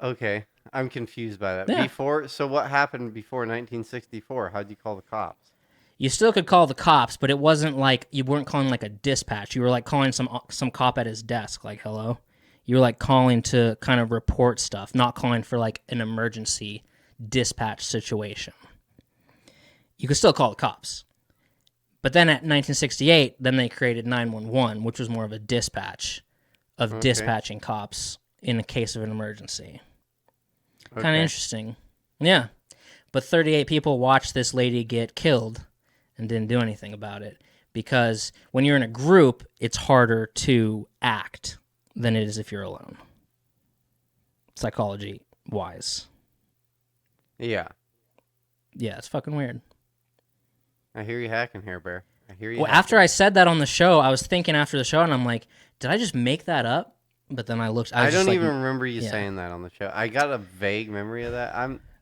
Okay. I'm confused by that. Yeah. So what happened before 1964? How'd you call the cops? You still could call the cops, but it wasn't like you weren't calling like a dispatch. You were like calling some cop at his desk, like hello. You were like calling to kind of report stuff, not calling for like an emergency dispatch situation. you could still call the cops. But then at 1968, then they created 911, which was more of a dispatch of dispatching cops in the case of an emergency. Kind of interesting. Yeah. But 38 people watched this lady get killed and didn't do anything about it. Because when you're in a group, it's harder to act than it is if you're alone. Psychology-wise. Yeah. Yeah, it's fucking weird. I hear you hacking here, Bear. I hear you. Well, after I said that on the show, I was thinking after the show, and I'm like, did I just make that up? But then I looked. I don't even remember you saying that on the show. I got a vague memory of that.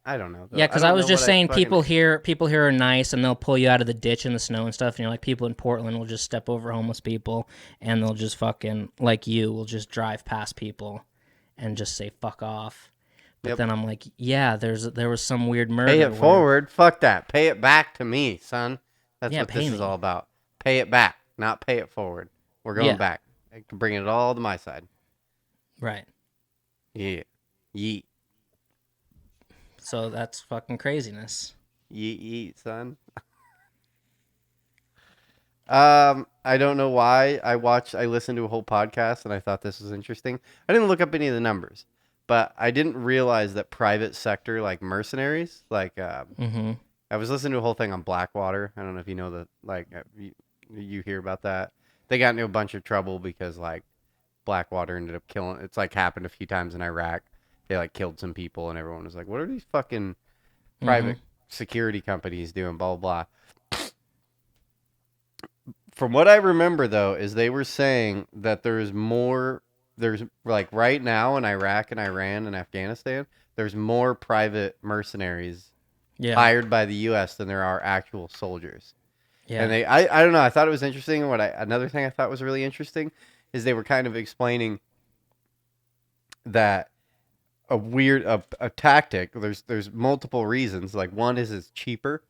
I don't know. Yeah, because I was just saying people here are nice, and they'll pull you out of the ditch in the snow and stuff. And you're like, people in Portland will just step over homeless people, and they'll just fucking, like you, will just drive past people and just say fuck off. But then I'm like, yeah, there was some weird murder. Pay it forward. Fuck that. Pay it back to me, son. That's what this is all about. Pay it back, not pay it forward. We're going back. I can bring it all to my side. Right. Yeah. Yeet. So that's fucking craziness. Yeet, son. I don't know why I listened to a whole podcast and I thought this was interesting. I didn't look up any of the numbers, but I didn't realize that private sector, like mercenaries, like, I was listening to a whole thing on Blackwater. I don't know if you know you hear about that. They got into a bunch of trouble because like Blackwater ended up killing. It's like happened a few times in Iraq. They like killed some people, and everyone was like, "What are these fucking private security companies doing?" Blah blah blah. From what I remember, though, is they were saying that there's like right now in Iraq and Iran and Afghanistan, there's more private mercenaries hired by the U.S. than there are actual soldiers. Yeah. And I don't know. I thought it was interesting. Another thing I thought was really interesting is they were kind of explaining that a tactic. There's multiple reasons. Like one is it's cheaper.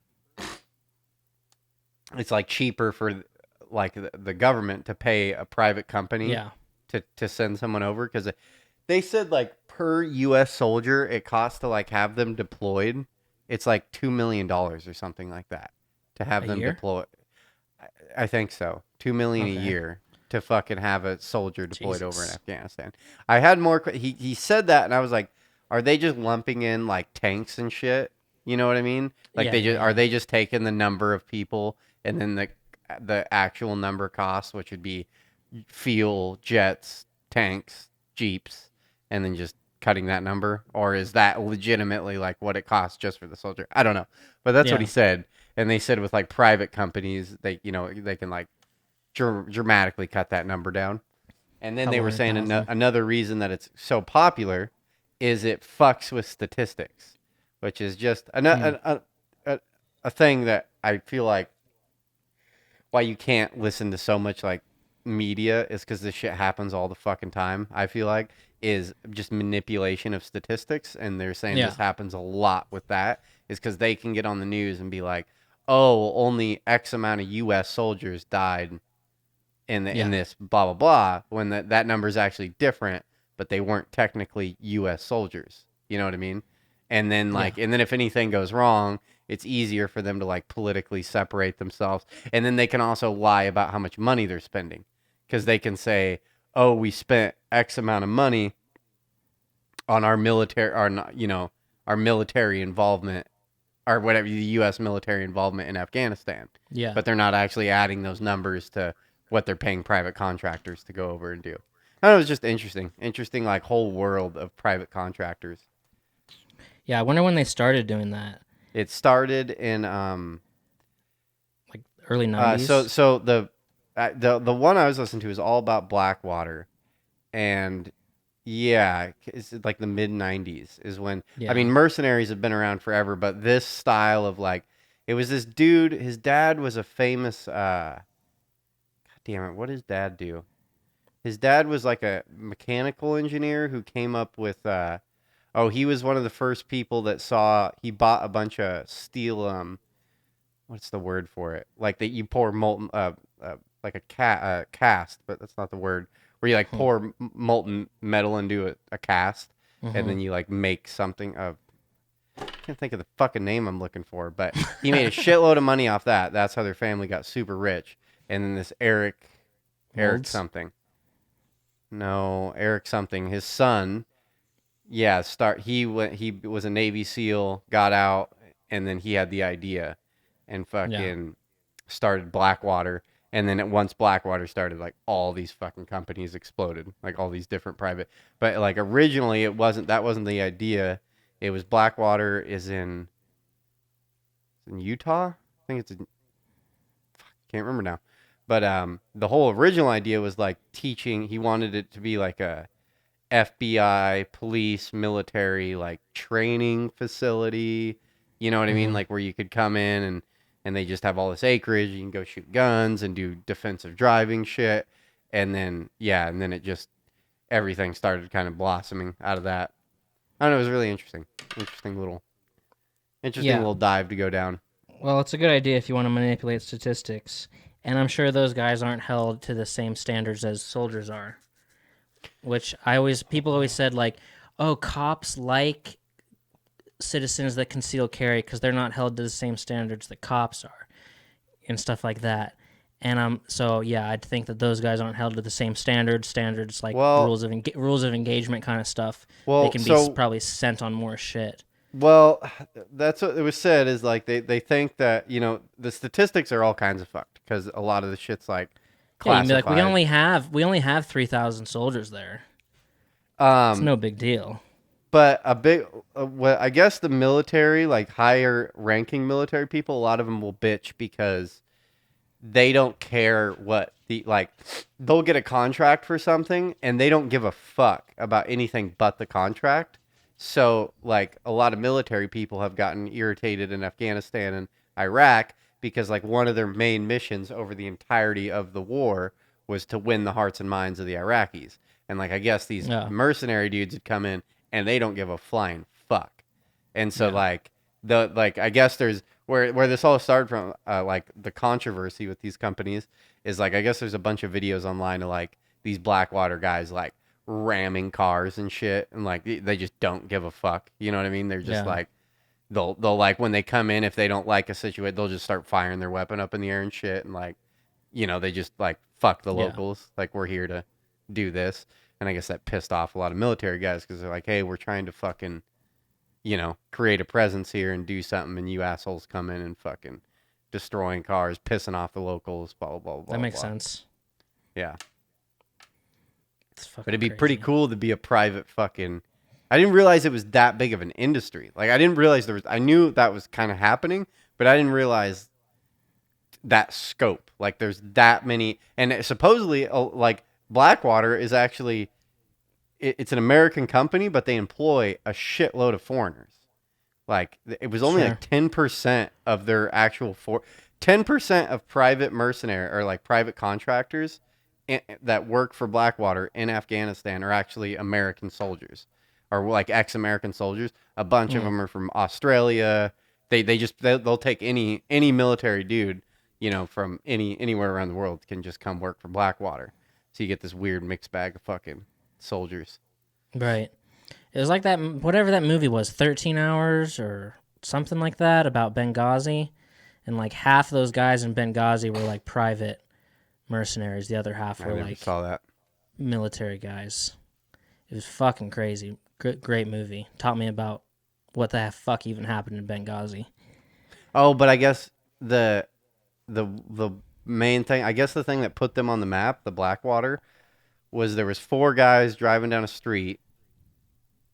It's like cheaper for like the government to pay a private company to send someone over, because they said like per U.S. soldier it costs to like have them deployed. It's like $2 million or something like that to have them deployed. I think so. $2 million a year to fucking have a soldier deployed over in Afghanistan. I had more. He said that, and I was like, are they just lumping in like tanks and shit? You know what I mean? Like are they just taking the number of people and then the actual number costs, which would be fuel, jets, tanks, jeeps, and then just cutting that number? Or is that legitimately like what it costs just for the soldier? I don't know, but that's what he said. And they said with like private companies, they can like dramatically cut that number down. And then they were saying another reason that it's so popular is it fucks with statistics, which is just a thing that I feel like why you can't listen to so much like media is because this shit happens all the fucking time. I feel like is just manipulation of statistics, and they're saying this happens a lot with that is because they can get on the news and be like, oh, only X amount of U.S. soldiers died in this blah blah blah, when that number is actually different, but they weren't technically U.S. soldiers. You know what I mean? And then and then if anything goes wrong, it's easier for them to like politically separate themselves, and then they can also lie about how much money they're spending, because they can say, oh, we spent X amount of money on our military, our military involvement, or whatever, the U.S. military involvement in Afghanistan. Yeah. But they're not actually adding those numbers to what they're paying private contractors to go over and do. And it was just interesting, like whole world of private contractors. Yeah, I wonder when they started doing that. It started in like early 90s. So the one I was listening to is all about Blackwater, and it's like the mid 90s is when I mean mercenaries have been around forever, but this style of like, it was this dude, his dad was a famous God damn it, what did his dad do? His dad was like a mechanical engineer who came up with he was one of the first people that he bought a bunch of steel what's the word for it? Like that you pour molten like a cast, but that's not the word. Where you like pour molten metal into a cast, and then you like make something of. can't think of the fucking name I'm looking for, but he made a shitload of money off that. That's how their family got super rich. And then this Erick Molds? something. No, Erick something. His son, yeah, he was a Navy SEAL, got out, and then he had the idea and Yeah. fucking started Blackwater. And then once Blackwater started, like all these fucking companies exploded, like all these different private. But like originally, that wasn't the idea. It was Blackwater is in Utah. I think it's can't remember now. But the whole original idea was like teaching. He wanted it to be like a FBI, police, military, like training facility. You know what I mean? Mm-hmm. Like where you could come in and they just have all this acreage. You can go shoot guns and do defensive driving shit. And then and then it just everything started kind of blossoming out of that. I don't know. It was really interesting. Interesting Yeah. little dive to go down. Well, it's a good idea if you want to manipulate statistics. And I'm sure those guys aren't held to the same standards as soldiers are. Which people always said, like, oh, cops like citizens that conceal carry because they're not held to the same standards that cops are and stuff like that. And I'd think that those guys aren't held to the same standards like Well, rules of engagement kind of stuff. They well, can be so probably sent on more shit. Well, that's what it was said is like they think that, the statistics are all kinds of fucked because a lot of the shit's like Yeah, you can be like, classified. we only have 3,000 soldiers there. It's Um, no big deal. but a big, what I guess the military, like higher ranking military people, a lot of them will bitch because they don't care what they'll get a contract for something and they don't give a fuck about anything but the contract. So, like, a lot of military people have gotten irritated in Afghanistan and Iraq because, like, one of their main missions over the entirety of the war was to win the hearts and minds of the Iraqis. And, like, I guess these Yeah. mercenary dudes would come in and they don't give a flying fuck. And so, Yeah. I guess there's where this all started from, like, the controversy with these companies is, like, I guess there's a bunch of videos online of, like, these Blackwater guys, like, ramming cars and shit, and like they just don't give a fuck. You know what I mean? They're just Yeah. like they'll like when they come in, if they don't like a situation, they'll just start firing their weapon up in the air and shit, and like they just like fuck the Yeah. locals. Like we're here to do this, and I guess that pissed off a lot of military guys because they're like, hey, we're trying to fucking create a presence here and do something, and you assholes come in and fucking destroying cars, pissing off the locals, blah blah blah blah. That makes blah. sense. Yeah. It's fucking But it'd be crazy. pretty cool to be a private fucking. I didn't realize it was that big of an industry. Like I didn't realize there was. I knew that was kind of happening, but I didn't realize that scope. Like there's that many, and supposedly, like Blackwater is actually, it's an American company, but they employ a shitload of foreigners. Like it was only Sure. like 10% of their actual 10% of private mercenary or like private contractors that work for Blackwater in Afghanistan are actually American soldiers or like ex-American soldiers. A bunch of them are from Australia. They'll take any military dude, from anywhere around the world can just come work for Blackwater. So you get this weird mixed bag of fucking soldiers. Right. It was like that, whatever that movie was, 13 Hours or something like that about Benghazi. And like half of those guys in Benghazi were like private mercenaries. The other half I were never like saw that. military guys. It was fucking crazy. Great movie. Taught me about what the fuck even happened in Benghazi. Oh, but I guess the main thing, I guess the thing that put them on the map, the Blackwater, was there was four guys driving down a street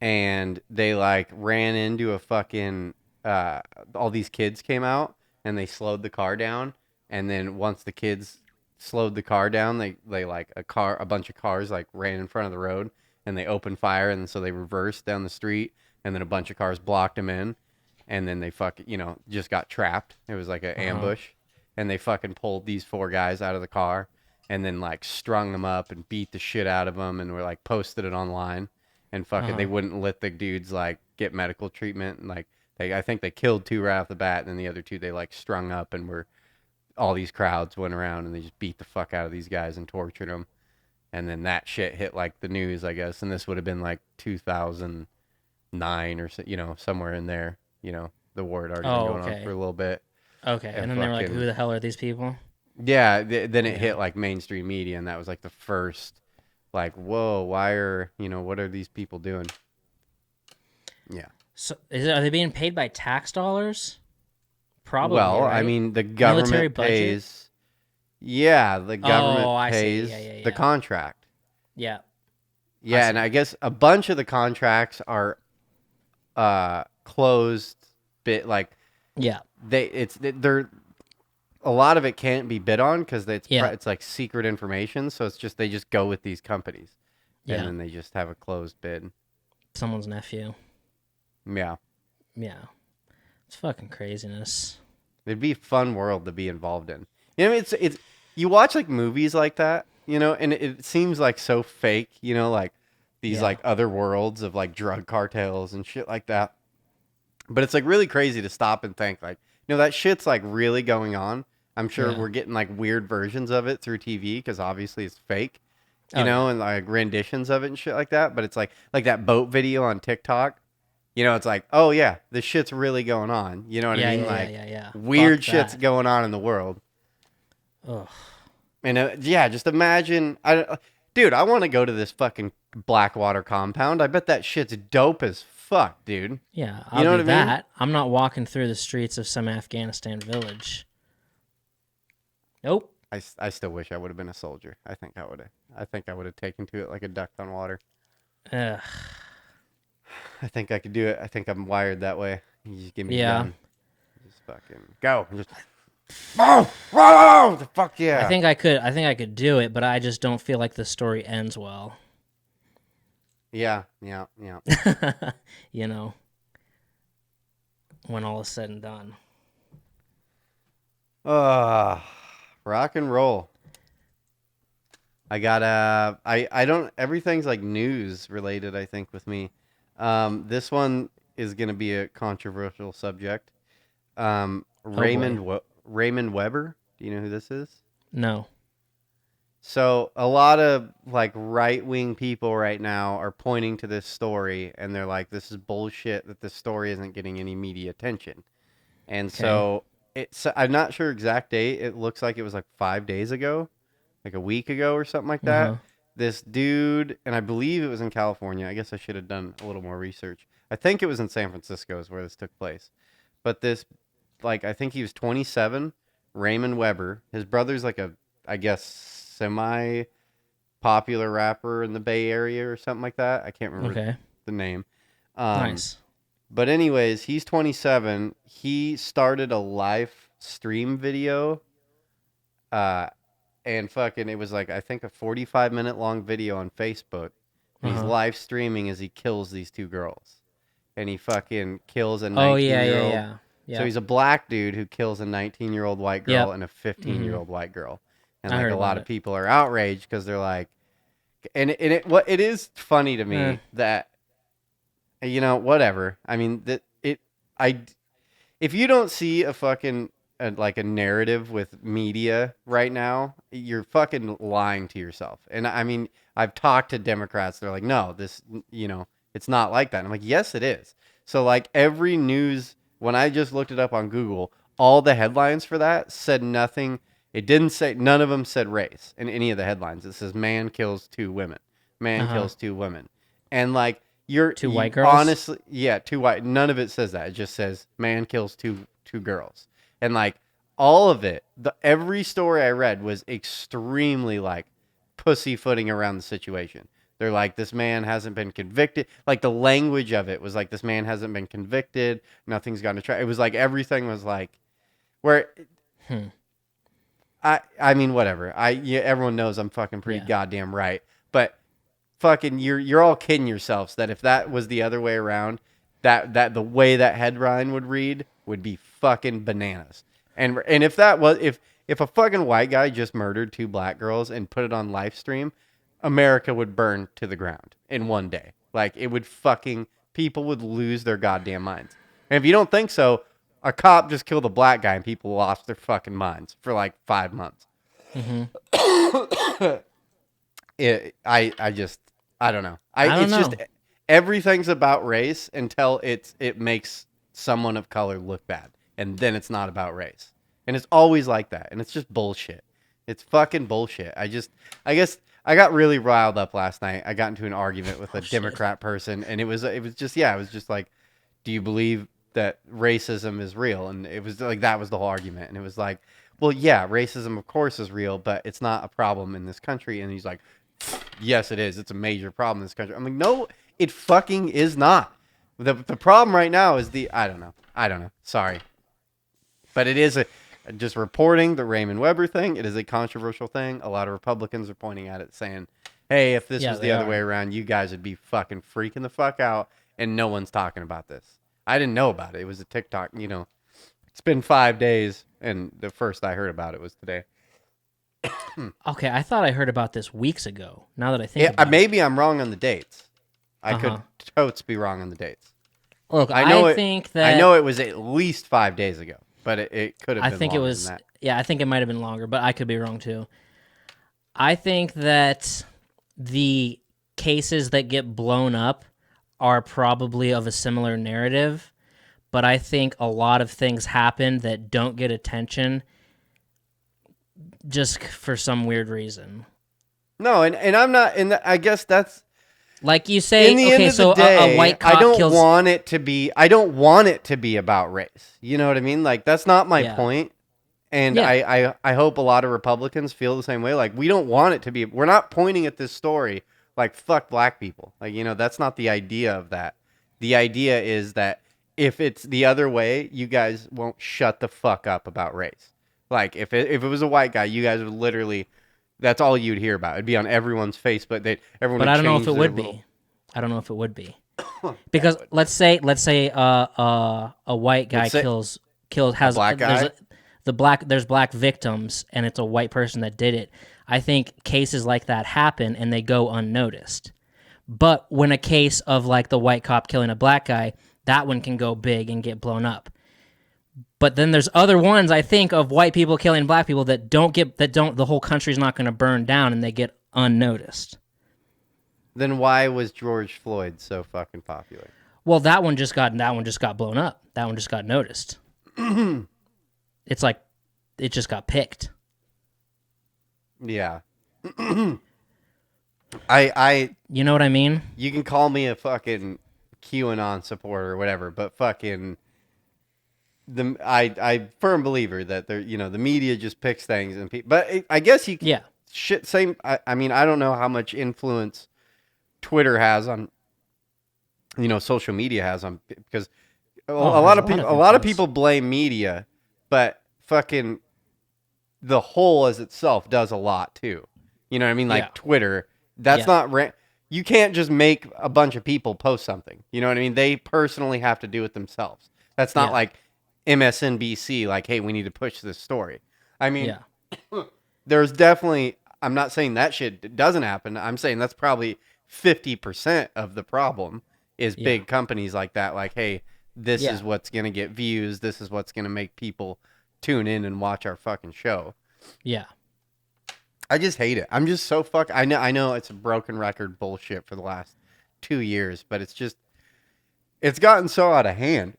and they like ran into a fucking all these kids came out and they slowed the car down, and then once the kids slowed the car down, they like a bunch of cars like ran in front of the road and they opened fire, and so they reversed down the street, and then a bunch of cars blocked them in, and then they just got trapped. It was like an ambush, and they fucking pulled these four guys out of the car and then like strung them up and beat the shit out of them, and were like posted it online, and fucking they wouldn't let the dudes like get medical treatment, and like I think they killed two right off the bat, and then the other two they like strung up, and were all these crowds went around and they just beat the fuck out of these guys and tortured them. And then that shit hit like the news, I guess, and this would have been like 2009 or so, somewhere in there. the war had already been going on for a little bit. Okay, and then they were like, who the hell are these people? Yeah, then it hit like mainstream media, and that was like the first, like, whoa, what are these people doing? Yeah. So are they being paid by tax dollars? Probably. Well, right? I mean, the government pays. Yeah, the government pays the contract. Yeah. Yeah, and I guess a bunch of the contracts are closed bit like. Yeah. They're a lot of it can't be bid on because it's like secret information. So it's just they just go with these companies, and then they just have a closed bid. Someone's nephew. Yeah. Yeah. It's fucking craziness. It'd be a fun world to be involved in. It's you watch like movies like that, and it seems like so fake, like these like other worlds of like drug cartels and shit like that. But it's like really crazy to stop and think like, that shit's like really going on. I'm sure we're getting like weird versions of it through TV because obviously it's fake, and like renditions of it and shit like that. But it's like that boat video on TikTok. It's like, oh yeah, this shit's really going on. You know what I mean? Yeah. Weird shit's going on in the world. Ugh. And just imagine, dude, I want to go to this fucking Blackwater compound. I bet that shit's dope as fuck, dude. Yeah, I'll do that. I'm not walking through the streets of some Afghanistan village. Nope. I still wish I would have been a soldier. I think I would have taken to it like a duck on water. Ugh. I think I could do it. I think I'm wired that way. You just give me a gun. Just fucking go. And just the fuck yeah. I think I could do it, but I just don't feel like the story ends well. Yeah. When all is said and done. Rock and roll. I got I don't everything's like news related, I think, with me. This one is gonna be a controversial subject. Raymond Weber. Do you know who this is? No. So a lot of like right-wing people right now are pointing to this story and they're like, this is bullshit that this story isn't getting any media attention. And so I'm not sure exact date. It looks like it was like 5 days ago, like a week ago or something like that. Uh-huh. This dude, and I believe it was in California. I guess I should have done a little more research. I think it was in San Francisco is where this took place. But this, like, I think he was 27, Raymond Weber. His brother's like I guess, semi-popular rapper in the Bay Area or something like that. I can't remember the name. Nice. But anyways, he's 27. He started a live stream video. And fucking, it was like, I think a 45-minute long video on Facebook. He's live streaming as he kills these two girls. And he fucking kills a 19-year-old. Yeah. So he's a black dude who kills a 19-year-old white girl and a 15-year-old white girl. And like a lot of people are outraged because they're like, it is funny to me that, whatever. I mean, if you don't see a fucking like a narrative with media right now, you're fucking lying to yourself. And I mean, I've talked to Democrats. They're like, no, this, it's not like that. And I'm like, yes, it is. So like every news, when I just looked it up on Google, all the headlines for that said nothing. It didn't say, none of them said race in any of the headlines. It says man kills two women. Man kills two women. And like, two white girls? Honestly, yeah, two white. None of it says that. It just says man kills two girls. And like all of it, every story I read was extremely like pussyfooting around the situation. They're like, this man hasn't been convicted. Like the language of it was like, this man hasn't been convicted. Nothing's gone to trial. It was like everything was like, where. I mean, whatever. Everyone knows I'm fucking pretty goddamn right. But fucking, you're all kidding yourselves that if that was the other way around, that the way that headline would read would be fucking bananas. And if that was if a fucking white guy just murdered two black girls and put it on live stream, America would burn to the ground in one day. Like it would people would lose their goddamn minds. And if you don't think so, a cop just killed a black guy and people lost their fucking minds for like 5 months. I don't know. It's just everything's about race until it makes someone of color look bad, and then it's not about race. And it's always like that, and it's just bullshit. It's fucking bullshit. I guess I got really riled up last night. I got into an argument with a Democrat person, and it was just like, do you believe that racism is real? And it was like, that was the whole argument. And it was like, well, yeah, racism of course is real, but it's not a problem in this country. And he's like, yes, it is. It's a major problem in this country. I'm like, no, it fucking is not. The problem right now is I don't know. Sorry. But it is just reporting the Raymond Weber thing. It is a controversial thing. A lot of Republicans are pointing at it saying, hey, if this was the other way around, you guys would be fucking freaking the fuck out, and no one's talking about this. I didn't know about it. It was a TikTok, it's been 5 days, and the first I heard about it was today. Okay, I thought I heard about this weeks ago. Now that I think about maybe I'm wrong on the dates. I could totes be wrong on the dates. Look, I think that... I know it was at least 5 days ago, but it could have been longer than that. Yeah, I think it might have been longer, but I could be wrong too. I think that the cases that get blown up are probably of a similar narrative, but I think a lot of things happen that don't get attention just for some weird reason. No, and I'm not, and I guess that's... Like you say, in the end of the day, a white cop I don't kills... want it to be about race. You know what I mean? Like, that's not my point. And I hope a lot of Republicans feel the same way. Like, we don't want it to be... We're not pointing at this story like, fuck black people. Like, that's not the idea of that. The idea is that if it's the other way, you guys won't shut the fuck up about race. Like, if it was a white guy, you guys would literally... That's all you'd hear about. It'd be on everyone's Facebook. But I don't know if it would be. I don't know if it would be. Because let's say a white guy has black guy? There's black victims and it's a white person that did it. I think cases like that happen and they go unnoticed. But when a case of like the white cop killing a black guy, that one can go big and get blown up. But then there's other ones, I think, of white people killing black people that the whole country's not going to burn down and they get unnoticed. Then why was George Floyd so fucking popular? Well, that one just got blown up. That one just got noticed. It's like it just got picked. Yeah. I You know what I mean? You can call me a fucking QAnon supporter or whatever, but fucking I firm believer that the media just picks things and but I guess same. I mean, I don't know how much influence Twitter has on social media has on, because a lot of people blame media, but fucking the whole as itself does a lot too. You know what I mean? Like Twitter, that's not you can't just make a bunch of people post something. You know what I mean? They personally have to do it themselves. That's not like MSNBC, like, hey, we need to push this story. I mean, there's definitely, I'm not saying that shit doesn't happen. I'm saying that's probably 50% of the problem is big companies like that. Like, hey, this is what's going to get views. This is what's going to make people tune in and watch our fucking show. Yeah. I just hate it. I'm just so I know it's a broken record bullshit for the last 2 years, but it's gotten so out of hand.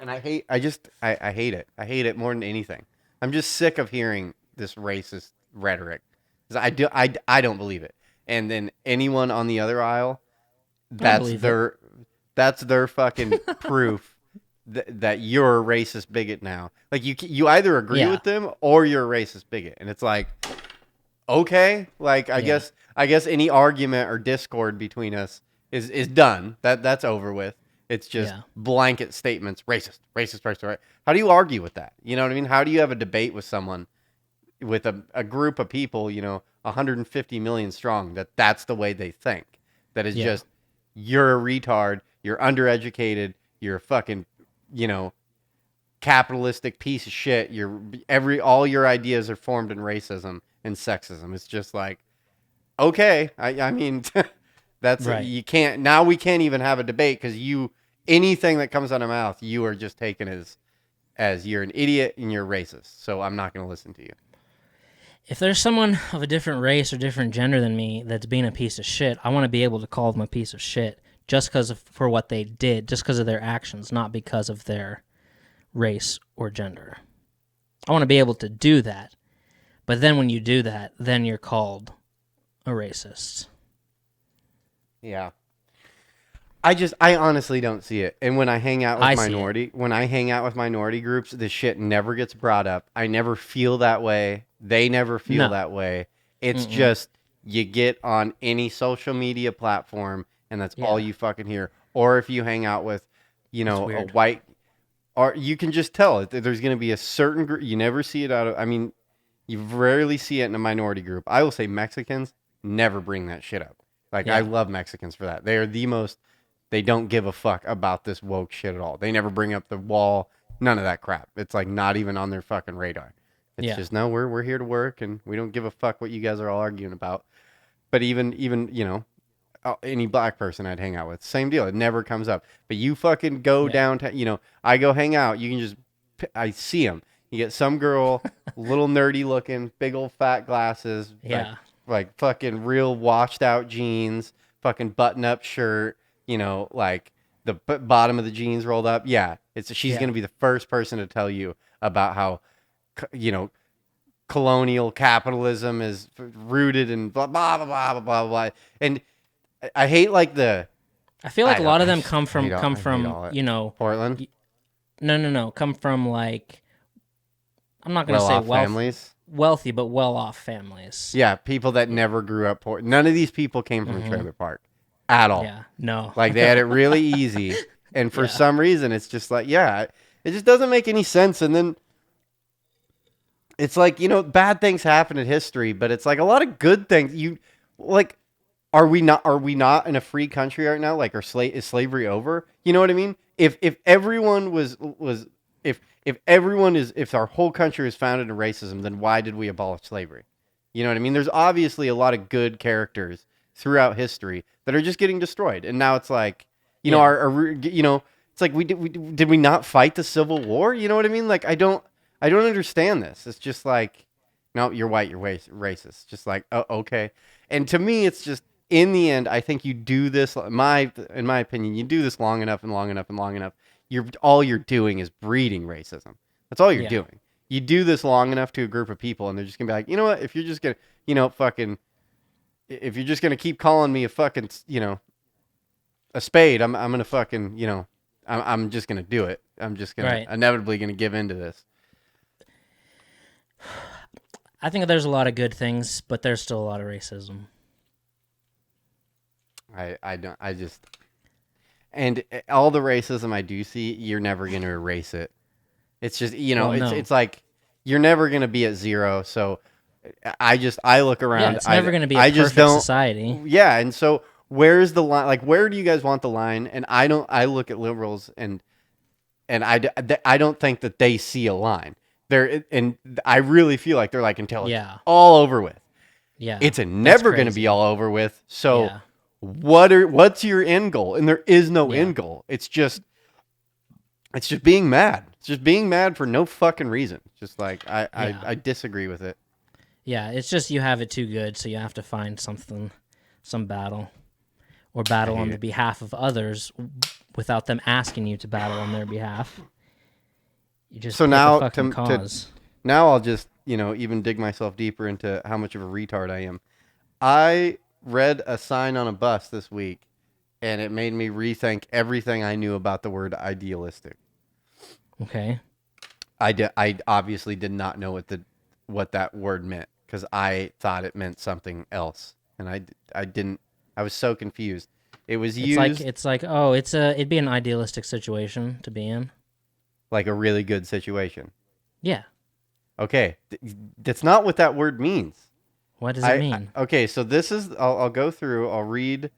And I hate it. I hate it more than anything. I'm just sick of hearing this racist rhetoric. 'Cause I don't believe it. And then anyone on the other aisle, that's their fucking proof that you're a racist bigot now. Like you either agree with them or you're a racist bigot. And it's like, okay, like I guess any argument or discord between us is done. That's over with. It's just blanket statements, racist, right? How do you argue with that? You know what I mean? How do you have a debate with someone, with a group of people, 150 million strong, that's the way they think? That is just, you're a retard, you're undereducated, you're a fucking, capitalistic piece of shit. All your ideas are formed in racism and sexism. It's just like, okay, I mean... That's right. We can't even have a debate because anything that comes out of mouth, you are just taken as you're an idiot and you're racist. So I'm not going to listen to you. If there's someone of a different race or different gender than me that's being a piece of shit, I want to be able to call them a piece of shit just for what they did, just because of their actions, not because of their race or gender. I want to be able to do that. But then when you do that, then you're called a racist. Yeah. I honestly don't see it. And when I hang out with minority groups, this shit never gets brought up. I never feel that way. They never feel that way. It's just you get on any social media platform and that's all you fucking hear. Or if you hang out with, a white, or you can just tell there's going to be a certain group. You never see it you rarely see it in a minority group. I will say Mexicans never bring that shit up. I love Mexicans for that. They are the most. They don't give a fuck about this woke shit at all. They never bring up the wall. None of that crap. It's not even on their fucking radar. It's just, no, we're here to work and we don't give a fuck what you guys are all arguing about. But even any black person I'd hang out with, same deal. It never comes up. But you fucking go downtown, I go hang out. You can just, I see them. You get some girl, little nerdy looking, big old fat glasses. Yeah. Like fucking real washed out jeans, fucking button up shirt. The bottom of the jeans rolled up. Yeah, she's going to be the first person to tell you about how, colonial capitalism is rooted in blah, blah, blah, blah, blah, blah. And I hate I feel like a lot of them come from Portland? No. Come from I'm not going to say families. Wealthy, but well-off families. Yeah, people that never grew up poor. None of these people came from a trailer park. At all. Yeah, no. They had it really easy. And for some reason, it's just it just doesn't make any sense. And then it's bad things happen in history, but it's a lot of good things. Are we not in a free country right now? Is slavery over? You know what I mean? If everyone if our whole country was founded in racism, then why did we abolish slavery? You know what I mean? There's obviously a lot of good characters throughout history that are just getting destroyed, and now it's did we not fight the Civil War? You know what I mean? I don't understand this. It's just no, you're white, you're racist. Just oh, okay. And to me, it's just in the end, I think you do this. In my opinion, you do this long enough, all you're doing is breeding racism. That's all you're doing. You do this long enough to a group of people, and they're just gonna be like, you know what? If you're just gonna, if you're just gonna keep calling me a fucking, a spade, I'm gonna fucking, I'm just gonna do it. I'm just gonna inevitably gonna give into this. I think there's a lot of good things, but there's still a lot of racism. And all the racism I do see, you're never gonna erase it. It's just, it's you're never gonna be at zero. So I look around. Yeah, it's never going to be a perfect society. Yeah, and so where's the line? Where do you guys want the line? And I look at liberals and I don't think that they see a line. And I really feel like they're until it's all over with. Yeah, it's never going to be all over with. So what's your end goal? And there is no end goal. It's just being mad. It's just being mad for no fucking reason. Just I disagree with it. Yeah, it's just you have it too good, so you have to find some battle, or battle on the behalf of others without them asking you to battle on their behalf. You just now cause. Now I'll just even dig myself deeper into how much of a retard I am. I read a sign on a bus this week, and it made me rethink everything I knew about the word idealistic. Okay. I obviously did not know what that word meant, because I thought it meant something else, and I didn't. I was so confused. It was used. It'd be an idealistic situation to be in. Like a really good situation. Yeah. Okay, that's not what that word means. What does it mean? Okay, so this is. I'll go through. I'll read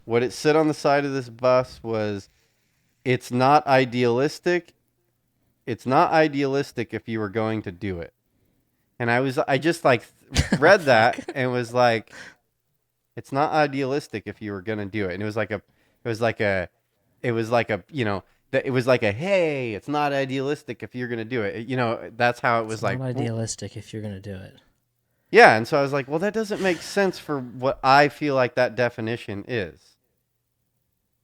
what it said on the side of this bus was. It's not idealistic. It's not idealistic if you were going to do it. And I just read that and was like, it's not idealistic if you were going to do it. And it was like a, hey, it's not idealistic if you're going to do it. That's how it was. It's not idealistic if you're going to do it. Yeah, and so I was like, well, that doesn't make sense for what I feel like that definition is.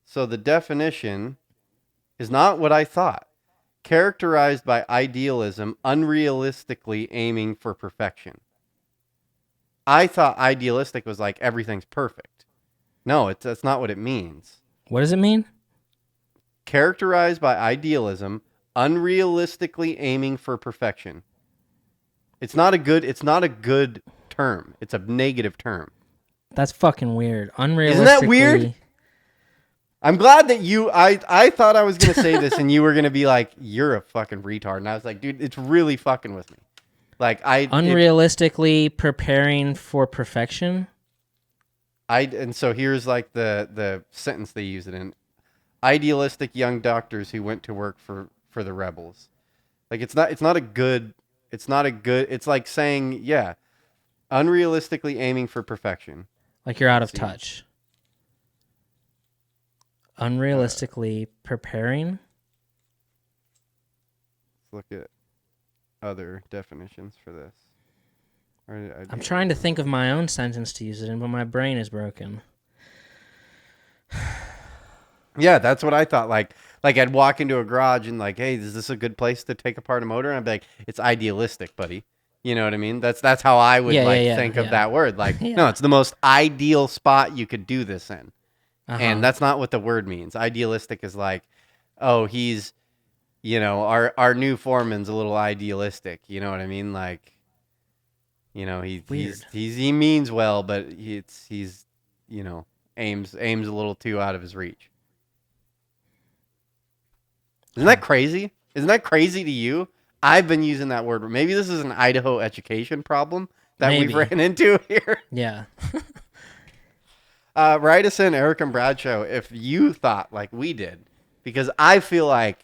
So the definition is not what I thought. Characterized by idealism, unrealistically aiming for perfection. I thought idealistic was like everything's perfect. No, that's not what it means. What does it mean? Characterized by idealism, unrealistically aiming for perfection. It's not a good term. It's a negative term. That's fucking weird. Unrealistically. Isn't that weird? I'm glad that I thought I was going to say this and you were going to be like, you're a fucking retard. And I was like, dude, it's really fucking with me. Like unrealistically preparing for perfection. And so here's like the sentence they use it in. Idealistic young doctors who went to work for the rebels. Like it's not a good, it's like saying, yeah, unrealistically aiming for perfection. Like you're out of touch. Unrealistically preparing. Let's look at other definitions for this. I'm trying to think of my own sentence to use it in, but my brain is broken. Yeah, that's what I thought. Like I'd walk into a garage and like, hey, is this a good place to take apart a motor? And I'd be like, it's idealistic, buddy. You know what I mean? That's how I would think of that word. Like, no, it's the most ideal spot you could do this in. And that's not what the word means. Idealistic is like, oh, he's, our new foreman's a little idealistic. You know what I mean? Like, he means well, but he's aims a little too out of his reach. Isn't that crazy? Isn't that crazy to you? I've been using that word. Maybe this is an Idaho education problem that we've ran into here. Yeah. Write us in, Erick and Brad Show, if you thought like we did, because I feel like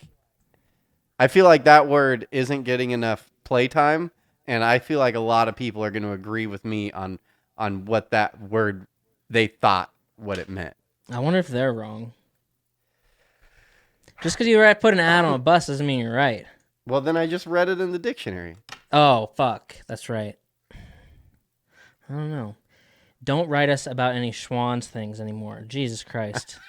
that word isn't getting enough playtime, and I feel like a lot of people are going to agree with me on what that word they thought what it meant. I wonder if they're wrong. Just because you put an ad on a bus doesn't mean you're right. Well, then I just read it in the dictionary. Oh, fuck. That's right. I don't know. Don't write us about any Schwann's things anymore. Jesus Christ.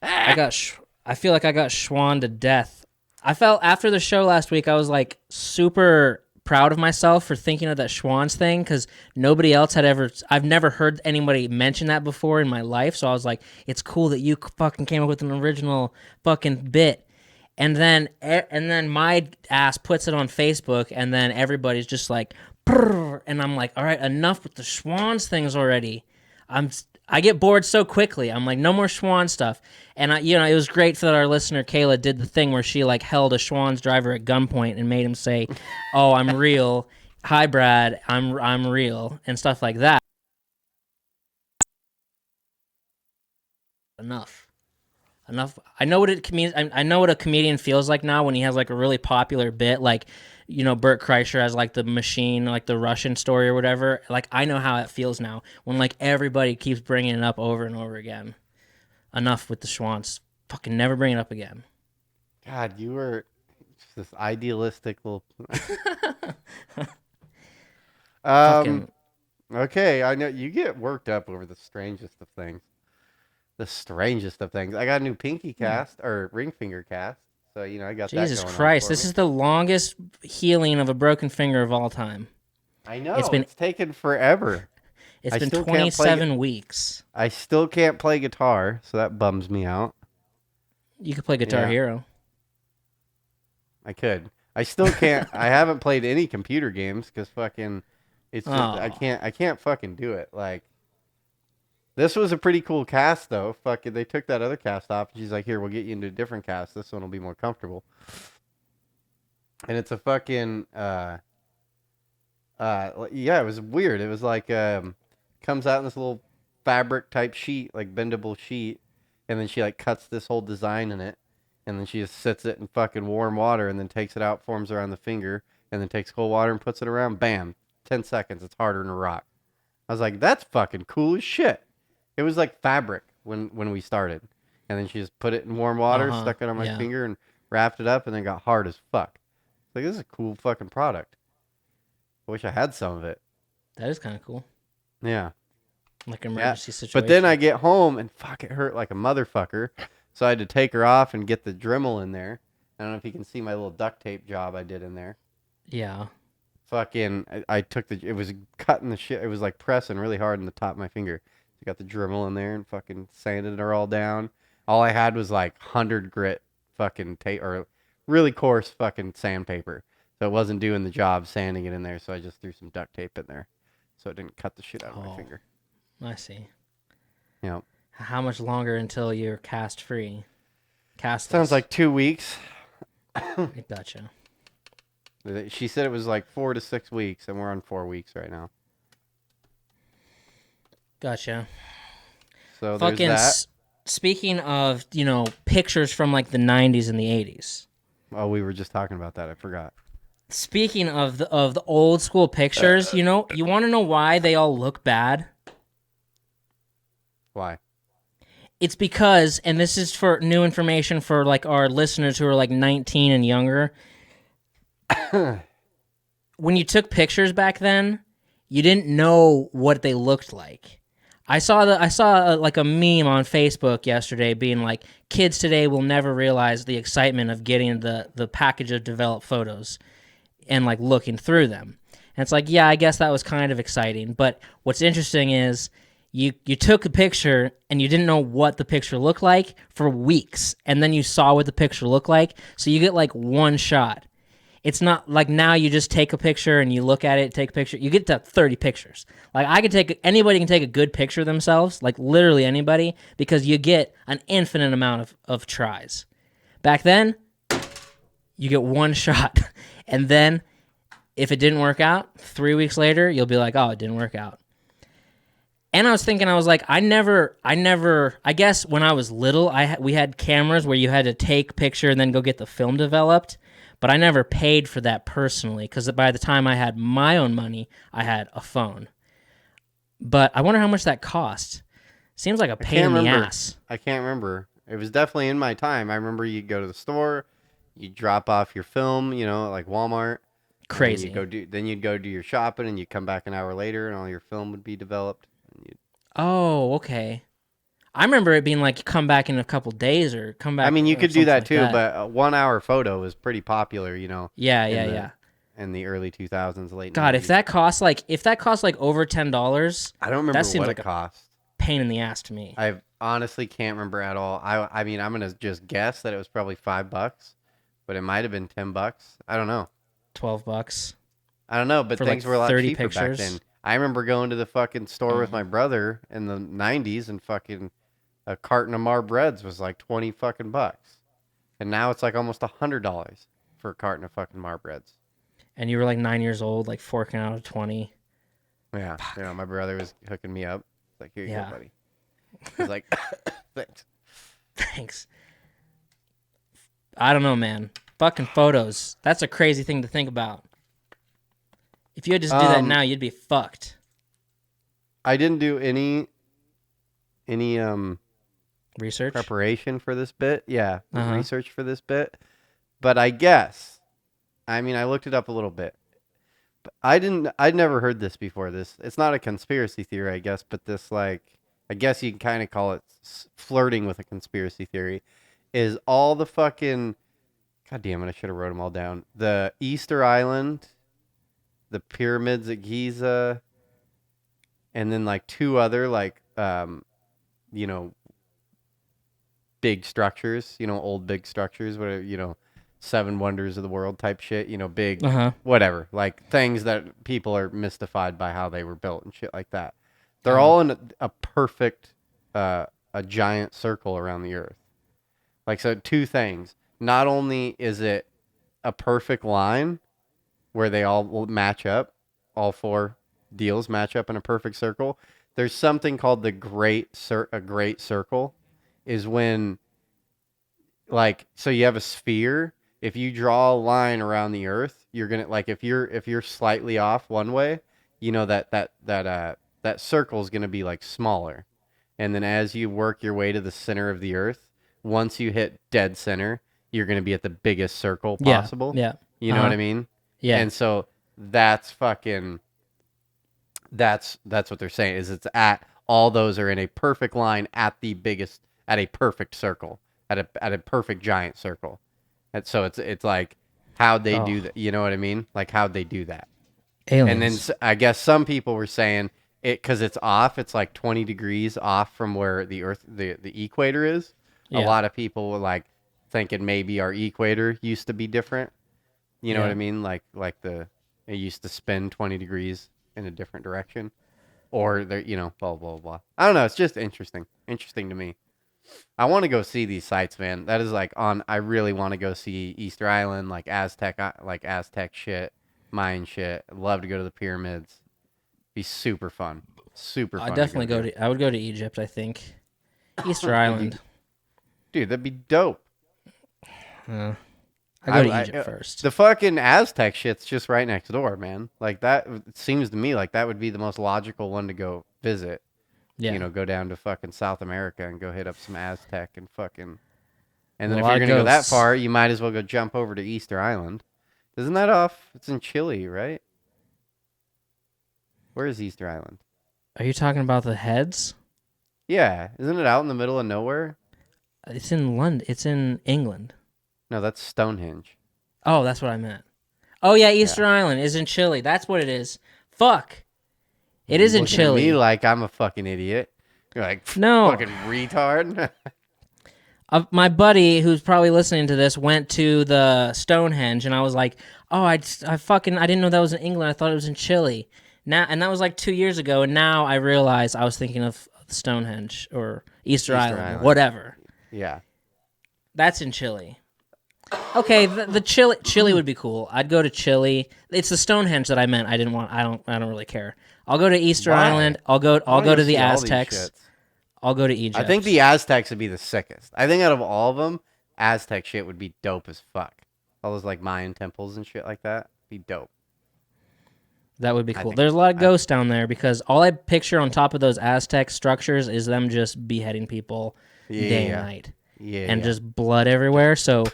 I feel like I got Schwann to death. I felt after the show last week, I was like super proud of myself for thinking of that Schwann's thing because nobody else I've never heard anybody mention that before in my life. So I was like, it's cool that you fucking came up with an original fucking bit. And then my ass puts it on Facebook, and then everybody's just like, brrr, and I'm like, all right, enough with the Schwann's things already. I get bored so quickly. I'm like, no more Schwann stuff. And it was great that our listener Kayla did the thing where she like held a Schwann's driver at gunpoint and made him say, "Oh, I'm real. Hi, Brad. I'm real," and stuff like that. Enough. I know what it means. I know what a comedian feels like now when he has like a really popular bit, like Bert Kreischer has like the machine, like the Russian story or whatever. Like I know how it feels now when like everybody keeps bringing it up over and over again. Enough with the Schwann's. Fucking never bring it up again. God, you were just this idealistic little. Okay, I know you get worked up over the strangest of things. The strangest of things. I got a new pinky cast or ring finger cast, so I got that. Jesus Christ, this is the longest healing of a broken finger of all time. I know. It's taken forever. It's been 27 weeks. I still can't play guitar, so that bums me out. You could play Guitar Hero. I could. I still can't. I haven't played any computer games because fucking, it's just, I can't fucking do it. Like, this was a pretty cool cast though. Fucking, they took that other cast off, and she's like, "Here, we'll get you into a different cast. This one will be more comfortable." And it's a fucking, it was weird. It was like, comes out in this little fabric type sheet, like bendable sheet, and then she like cuts this whole design in it, and then she just sits it in fucking warm water, and then takes it out, forms around the finger, and then takes cold water and puts it around. Bam, 10 seconds. It's harder than a rock. I was like, that's fucking cool as shit. It was like fabric when we started, and then she just put it in warm water, stuck it on my finger, and wrapped it up, and then got hard as fuck. Like, this is a cool fucking product. I wish I had some of it. That is kind of cool. Yeah. Like an emergency situation. But then I get home and fuck, it hurt like a motherfucker. So I had to take her off and get the Dremel in there. I don't know if you can see my little duct tape job I did in there. Yeah. Fucking, I took it was cutting the shit. It was like pressing really hard in the top of my finger. I got the Dremel in there and fucking sanded her all down. All I had was like 100 grit fucking tape, or really coarse fucking sandpaper. So it wasn't doing the job sanding it in there. So I just threw some duct tape in there. So it didn't cut the shit out of my finger. I see. Yeah. How much longer until you're cast free? Sounds like 2 weeks. I gotcha. She said it was like 4 to 6 weeks, and we're on 4 weeks right now. Gotcha. So there's that. Speaking of, pictures from like the 90s and the 80s. Oh, we were just talking about that. I forgot. Speaking of the old school pictures, you want to know why they all look bad? Why? It's because, and this is for new information for like our listeners who are like 19 and younger. When you took pictures back then, you didn't know what they looked like. I saw like a meme on Facebook yesterday being like, kids today will never realize the excitement of getting the package of developed photos and like looking through them. And it's like, yeah, I guess that was kind of exciting. But what's interesting is you took a picture and you didn't know what the picture looked like for weeks. And then you saw what the picture looked like. So you get like one shot. It's not like now you just take a picture and you look at it, take a picture. You get to 30 pictures. Like anybody can take a good picture themselves, like literally anybody, because you get an infinite amount of tries. Back then, you get one shot. And then if it didn't work out, 3 weeks later, you'll be like, oh, it didn't work out. And I was thinking, I guess when I was little, we had cameras where you had to take picture and then go get the film developed. But I never paid for that personally because by the time I had my own money, I had a phone. But I wonder how much that cost. Seems like a pain in the ass. I can't remember. It was definitely in my time. I remember you'd go to the store, you'd drop off your film, like Walmart. Crazy. Then you'd go do your shopping and you'd come back an hour later and all your film would be developed. Oh, okay. I remember it being like come back in a couple days or come back. I mean, you could do that too, like but a 1 hour photo was pretty popular, Yeah. In the early 2000s, late. God, 90s. if that costs like over $10, I don't remember that seems what like it cost. Pain in the ass to me. I honestly can't remember at all. I mean, I'm gonna just guess that it was probably $5, but it might have been $10. I don't know. $12. I don't know, but things were a lot 30 cheaper pictures. back then. I remember going to the fucking store with my brother in the 90s and fucking a carton of Marbreds was like 20 fucking bucks. And now it's like almost $100 for a carton of fucking Marbreds. And you were like 9 years old, like forking out a 20. Yeah. My brother was hooking me up. It's like, here you go, buddy. He's like, thanks. Thanks. I don't know, man. Fucking photos. That's a crazy thing to think about. If you had just do that now, you'd be fucked. I didn't do any research preparation for this bit. Yeah, research for this bit. But I looked it up a little bit. But I'd never heard this before. It's not a conspiracy theory, I guess, but this I guess you can kind of call it flirting with a conspiracy theory. Is all the fucking, God damn it, I should have wrote them all down. The Easter Island, the pyramids at Giza, and then like two other big structures, old big structures, whatever, seven wonders of the world type shit, big, whatever, like things that people are mystified by how they were built and shit like that. They're all in a perfect, a giant circle around the earth. Like, so two things. Not only is it a perfect line where they all will match up, all four deals match up in a perfect circle. There's something called a great circle, is when, so you have a sphere. If you draw a line around the earth, you're gonna, if you're slightly off one way, that circle is gonna be smaller, and then as you work your way to the center of the earth, once you hit dead center, you're gonna be at the biggest circle possible. Yeah. You know what I mean? Yeah. And so that's fucking. That's what they're saying. Is it's at all those are in a perfect line at the biggest at a perfect circle at a perfect giant circle. And so it's like how'd they do that? You know what I mean? Like how'd they do that? And then Aliens. I guess some people were saying it because it's off. It's like 20 degrees off from where the Earth, the equator is. A Yeah. lot of people were like thinking maybe our equator used to be different. You know what Yeah. I mean? Like it used to spin 20 degrees in a different direction, or there, blah blah blah. I don't know. It's just interesting to me. I want to go see these sites, man. That is like on. I really want to go see Easter Island, like Aztec shit, Mayan shit. I'd love to go to the pyramids. Be super fun. Super I fun to definitely go do. I would go to Egypt, I think. Easter Would you, Island. dude? That'd be dope. I go to Egypt first. The fucking Aztec shit's just right next door, man. Like that it seems to me like that would be the most logical one to go visit. Yeah. Go down to fucking South America and go hit up some Aztec and fucking. And then A if lot you're of gonna go that ghosts. far, you might as well go jump over to Easter Island. Isn't that off? It's in Chile, right? Where is Easter Island? Are you talking about the heads? Yeah, isn't it out in the middle of nowhere? It's in London. It's in England. No, that's Stonehenge. Oh, that's what I meant. Oh yeah, Easter Yeah. Island is in Chile. That's what it is. Fuck. It is in Looking at me Chile. like I'm a fucking idiot. You're like No. fucking retard. My buddy, who's probably listening to this, went to the Stonehenge, and I was like, "Oh, I didn't know that was in England. I thought it was in Chile." Now, and that was like 2 years ago, and now I realize I was thinking of Stonehenge or Easter Island, or whatever. Yeah. That's in Chile. Okay, the Chile would be cool. I'd go to Chile. It's the Stonehenge that I meant. I don't really care. I'll go to Easter Why? Island. I'll go to the see all these Aztecs. shits. I'll go to Egypt. I think the Aztecs would be the sickest. I think out of all of them, Aztec shit would be dope as fuck. All those like Mayan temples and shit like that be dope. That would be cool. There's a lot of ghosts down there because all I picture on top of those Aztec structures is them just beheading people day and night. Yeah. And just blood everywhere. So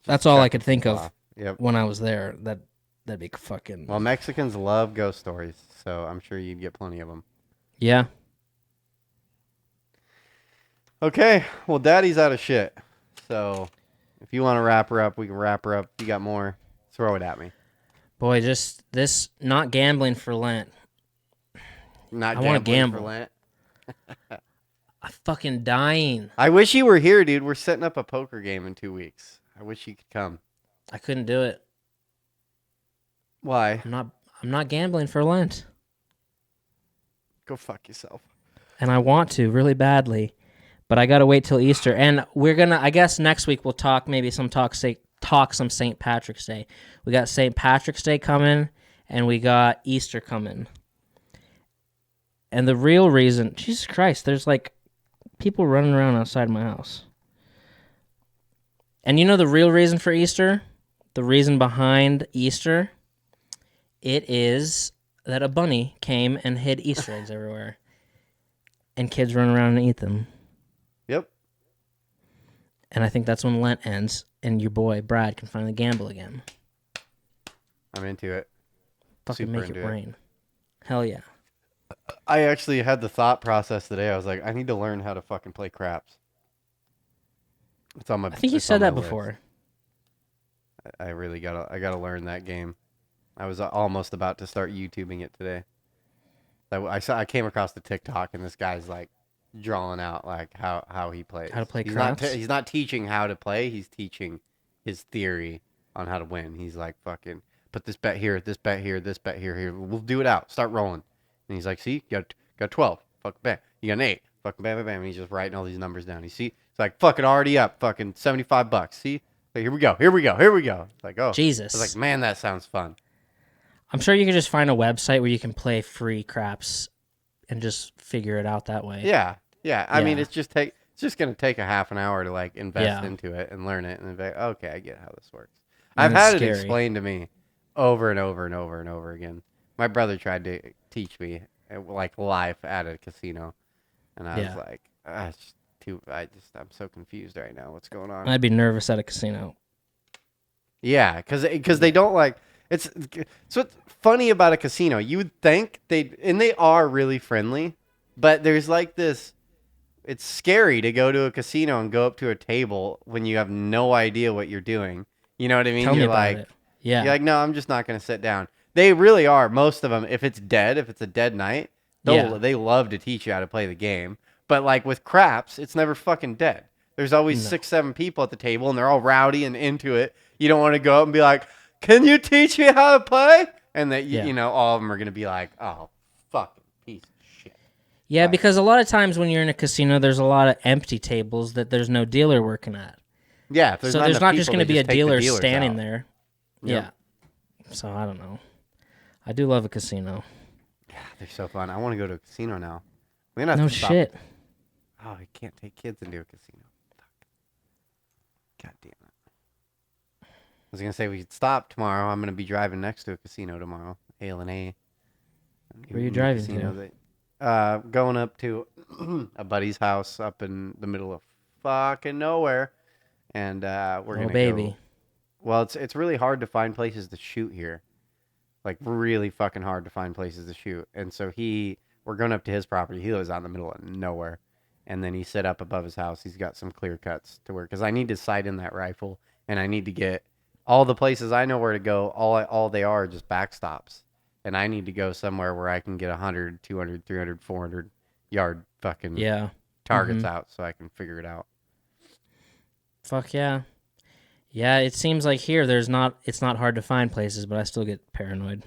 that's all I could think of when I was there. That'd be fucking... Well, Mexicans love ghost stories, so I'm sure you'd get plenty of them. Yeah. Okay, well, Daddy's out of shit. So if you want to wrap her up, we can wrap her up. If you got more, throw it at me. Boy, just this not gambling for Lent. Not I want to gambling gamble. for Lent. I'm fucking dying. I wish you were here, dude. We're setting up a poker game in 2 weeks. I wish you could come. I couldn't do it. Why? I'm not gambling for Lent. Go fuck yourself. And I want to really badly, but I gotta wait till Easter. And we're gonna, I guess next week we'll talk some St. Patrick's Day. We got St. Patrick's Day coming, and we got Easter coming. And the real reason, Jesus Christ, there's like people running around outside my house. And you know the real reason for Easter? The reason behind Easter? It is that a bunny came and hid Easter eggs everywhere. And kids run around and eat them. Yep. And I think that's when Lent ends and your boy Brad can finally gamble again. I'm into it. Fucking Super make it into rain. Hell yeah. I actually had the thought process today. I was like, I need to learn how to fucking play craps. It's on my. I think you it's said on my that list. before. I really gotta learn that game. I was almost about to start YouTubing it today. I came across the TikTok and this guy's like drawing out like how he plays. How to play he's craps? He's not teaching how to play. He's teaching his theory on how to win. He's like fucking put this bet here, this bet here, this bet here. We'll do it out. Start rolling. And he's like, see, you got 12. Fuck bam. You got an 8. Fucking bam, bam, bam. And he's just writing all these numbers down. You see, it's like fucking already up. Fucking $75. See, like, here we go. It's like, oh, Jesus. I was like, man, that sounds fun. I'm sure you can just find a website where you can play free craps and just figure it out that way. Yeah. I mean, Yeah. it's just gonna take a half an hour to like invest Yeah. into it and learn it, and then be like, okay, I get how this works. And I've it's had it scary. explained to me over and over and over and over again. My brother tried to teach me like live at a casino, and I was like, it's I'm so confused right now. What's going on? I'd be nervous at a casino. Yeah, because they don't like it's. So what's funny about a casino? You would think they are really friendly, but there's like this. It's scary to go to a casino and go up to a table when you have no idea what you're doing. You know what I mean? Tell me You're about like, it. Yeah. you're like, no, I'm just not gonna sit down. They really are. Most of them, if it's a dead night, they love to teach you how to play the game. But like with craps, it's never fucking dead. There's always No. 6, 7 people at the table, and they're all rowdy and into it. You don't want to go up and be like, "Can you teach me how to play?" And that you know, all of them are gonna be like, "Oh, fucking piece of shit." Yeah, Like, because a lot of times when you're in a casino, there's a lot of empty tables that there's no dealer working at. yeah, if So there's enough not just people, going to they be a take the dealer dealers standing out. there. Yep. Yeah. So I don't know. I do love a casino. Yeah, they're so fun. I want to go to a casino now. We're gonna have No to stop. shit. Oh, I can't take kids into a casino. Fuck. God damn it. I was gonna say we could stop tomorrow. I'm gonna be driving next to a casino tomorrow. A&A. Where are you driving to? Going up to a buddy's house up in the middle of fucking nowhere, and we're gonna baby. go. Well, it's really hard to find places to shoot here, like really fucking hard to find places to shoot. And so we're going up to his property. He lives out in the middle of nowhere, and then he set up above his house. He's got some clear cuts to where, because I need to sight in that rifle, and I need to get all the places I know where to go. All they are just backstops. And I need to go somewhere where I can get 100, 200, 300, 400 yard fucking targets out so I can figure it out. Fuck yeah. Yeah, it seems like here it's not hard to find places, but I still get paranoid.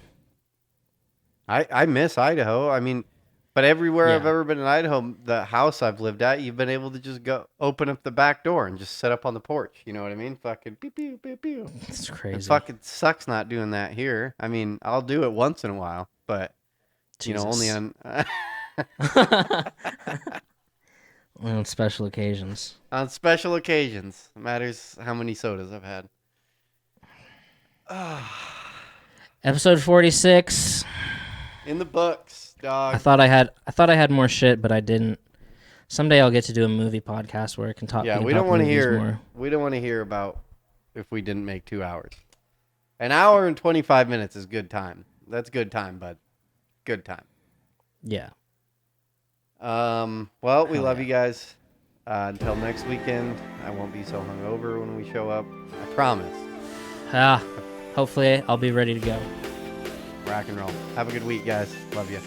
I miss Idaho. I mean, but everywhere I've Yeah. ever been in Idaho, the house I've lived at, you've been able to just go open up the back door and just set up on the porch. You know what I mean? Fucking pew, pew, pew, pew. It's It crazy. fucking sucks not doing that here. I mean, I'll do it once in a while, but you know, only Jesus. On special occasions. on special occasions. It matters how many sodas I've had. Episode 46. In the books, dog. I thought I had more shit, but I didn't. Someday I'll get to do a movie podcast where I can talk. Yeah, we we don't want to hear. more. We don't want to hear about if we didn't make 2 hours. An hour and 25 minutes is good time. That's good time, bud. Good time. Yeah. Well, we Hell love yeah. you guys. Until next weekend, I won't be so hungover when we show up. I promise. Hopefully I'll be ready to go. Rock and roll. Have a good week, guys. Love you.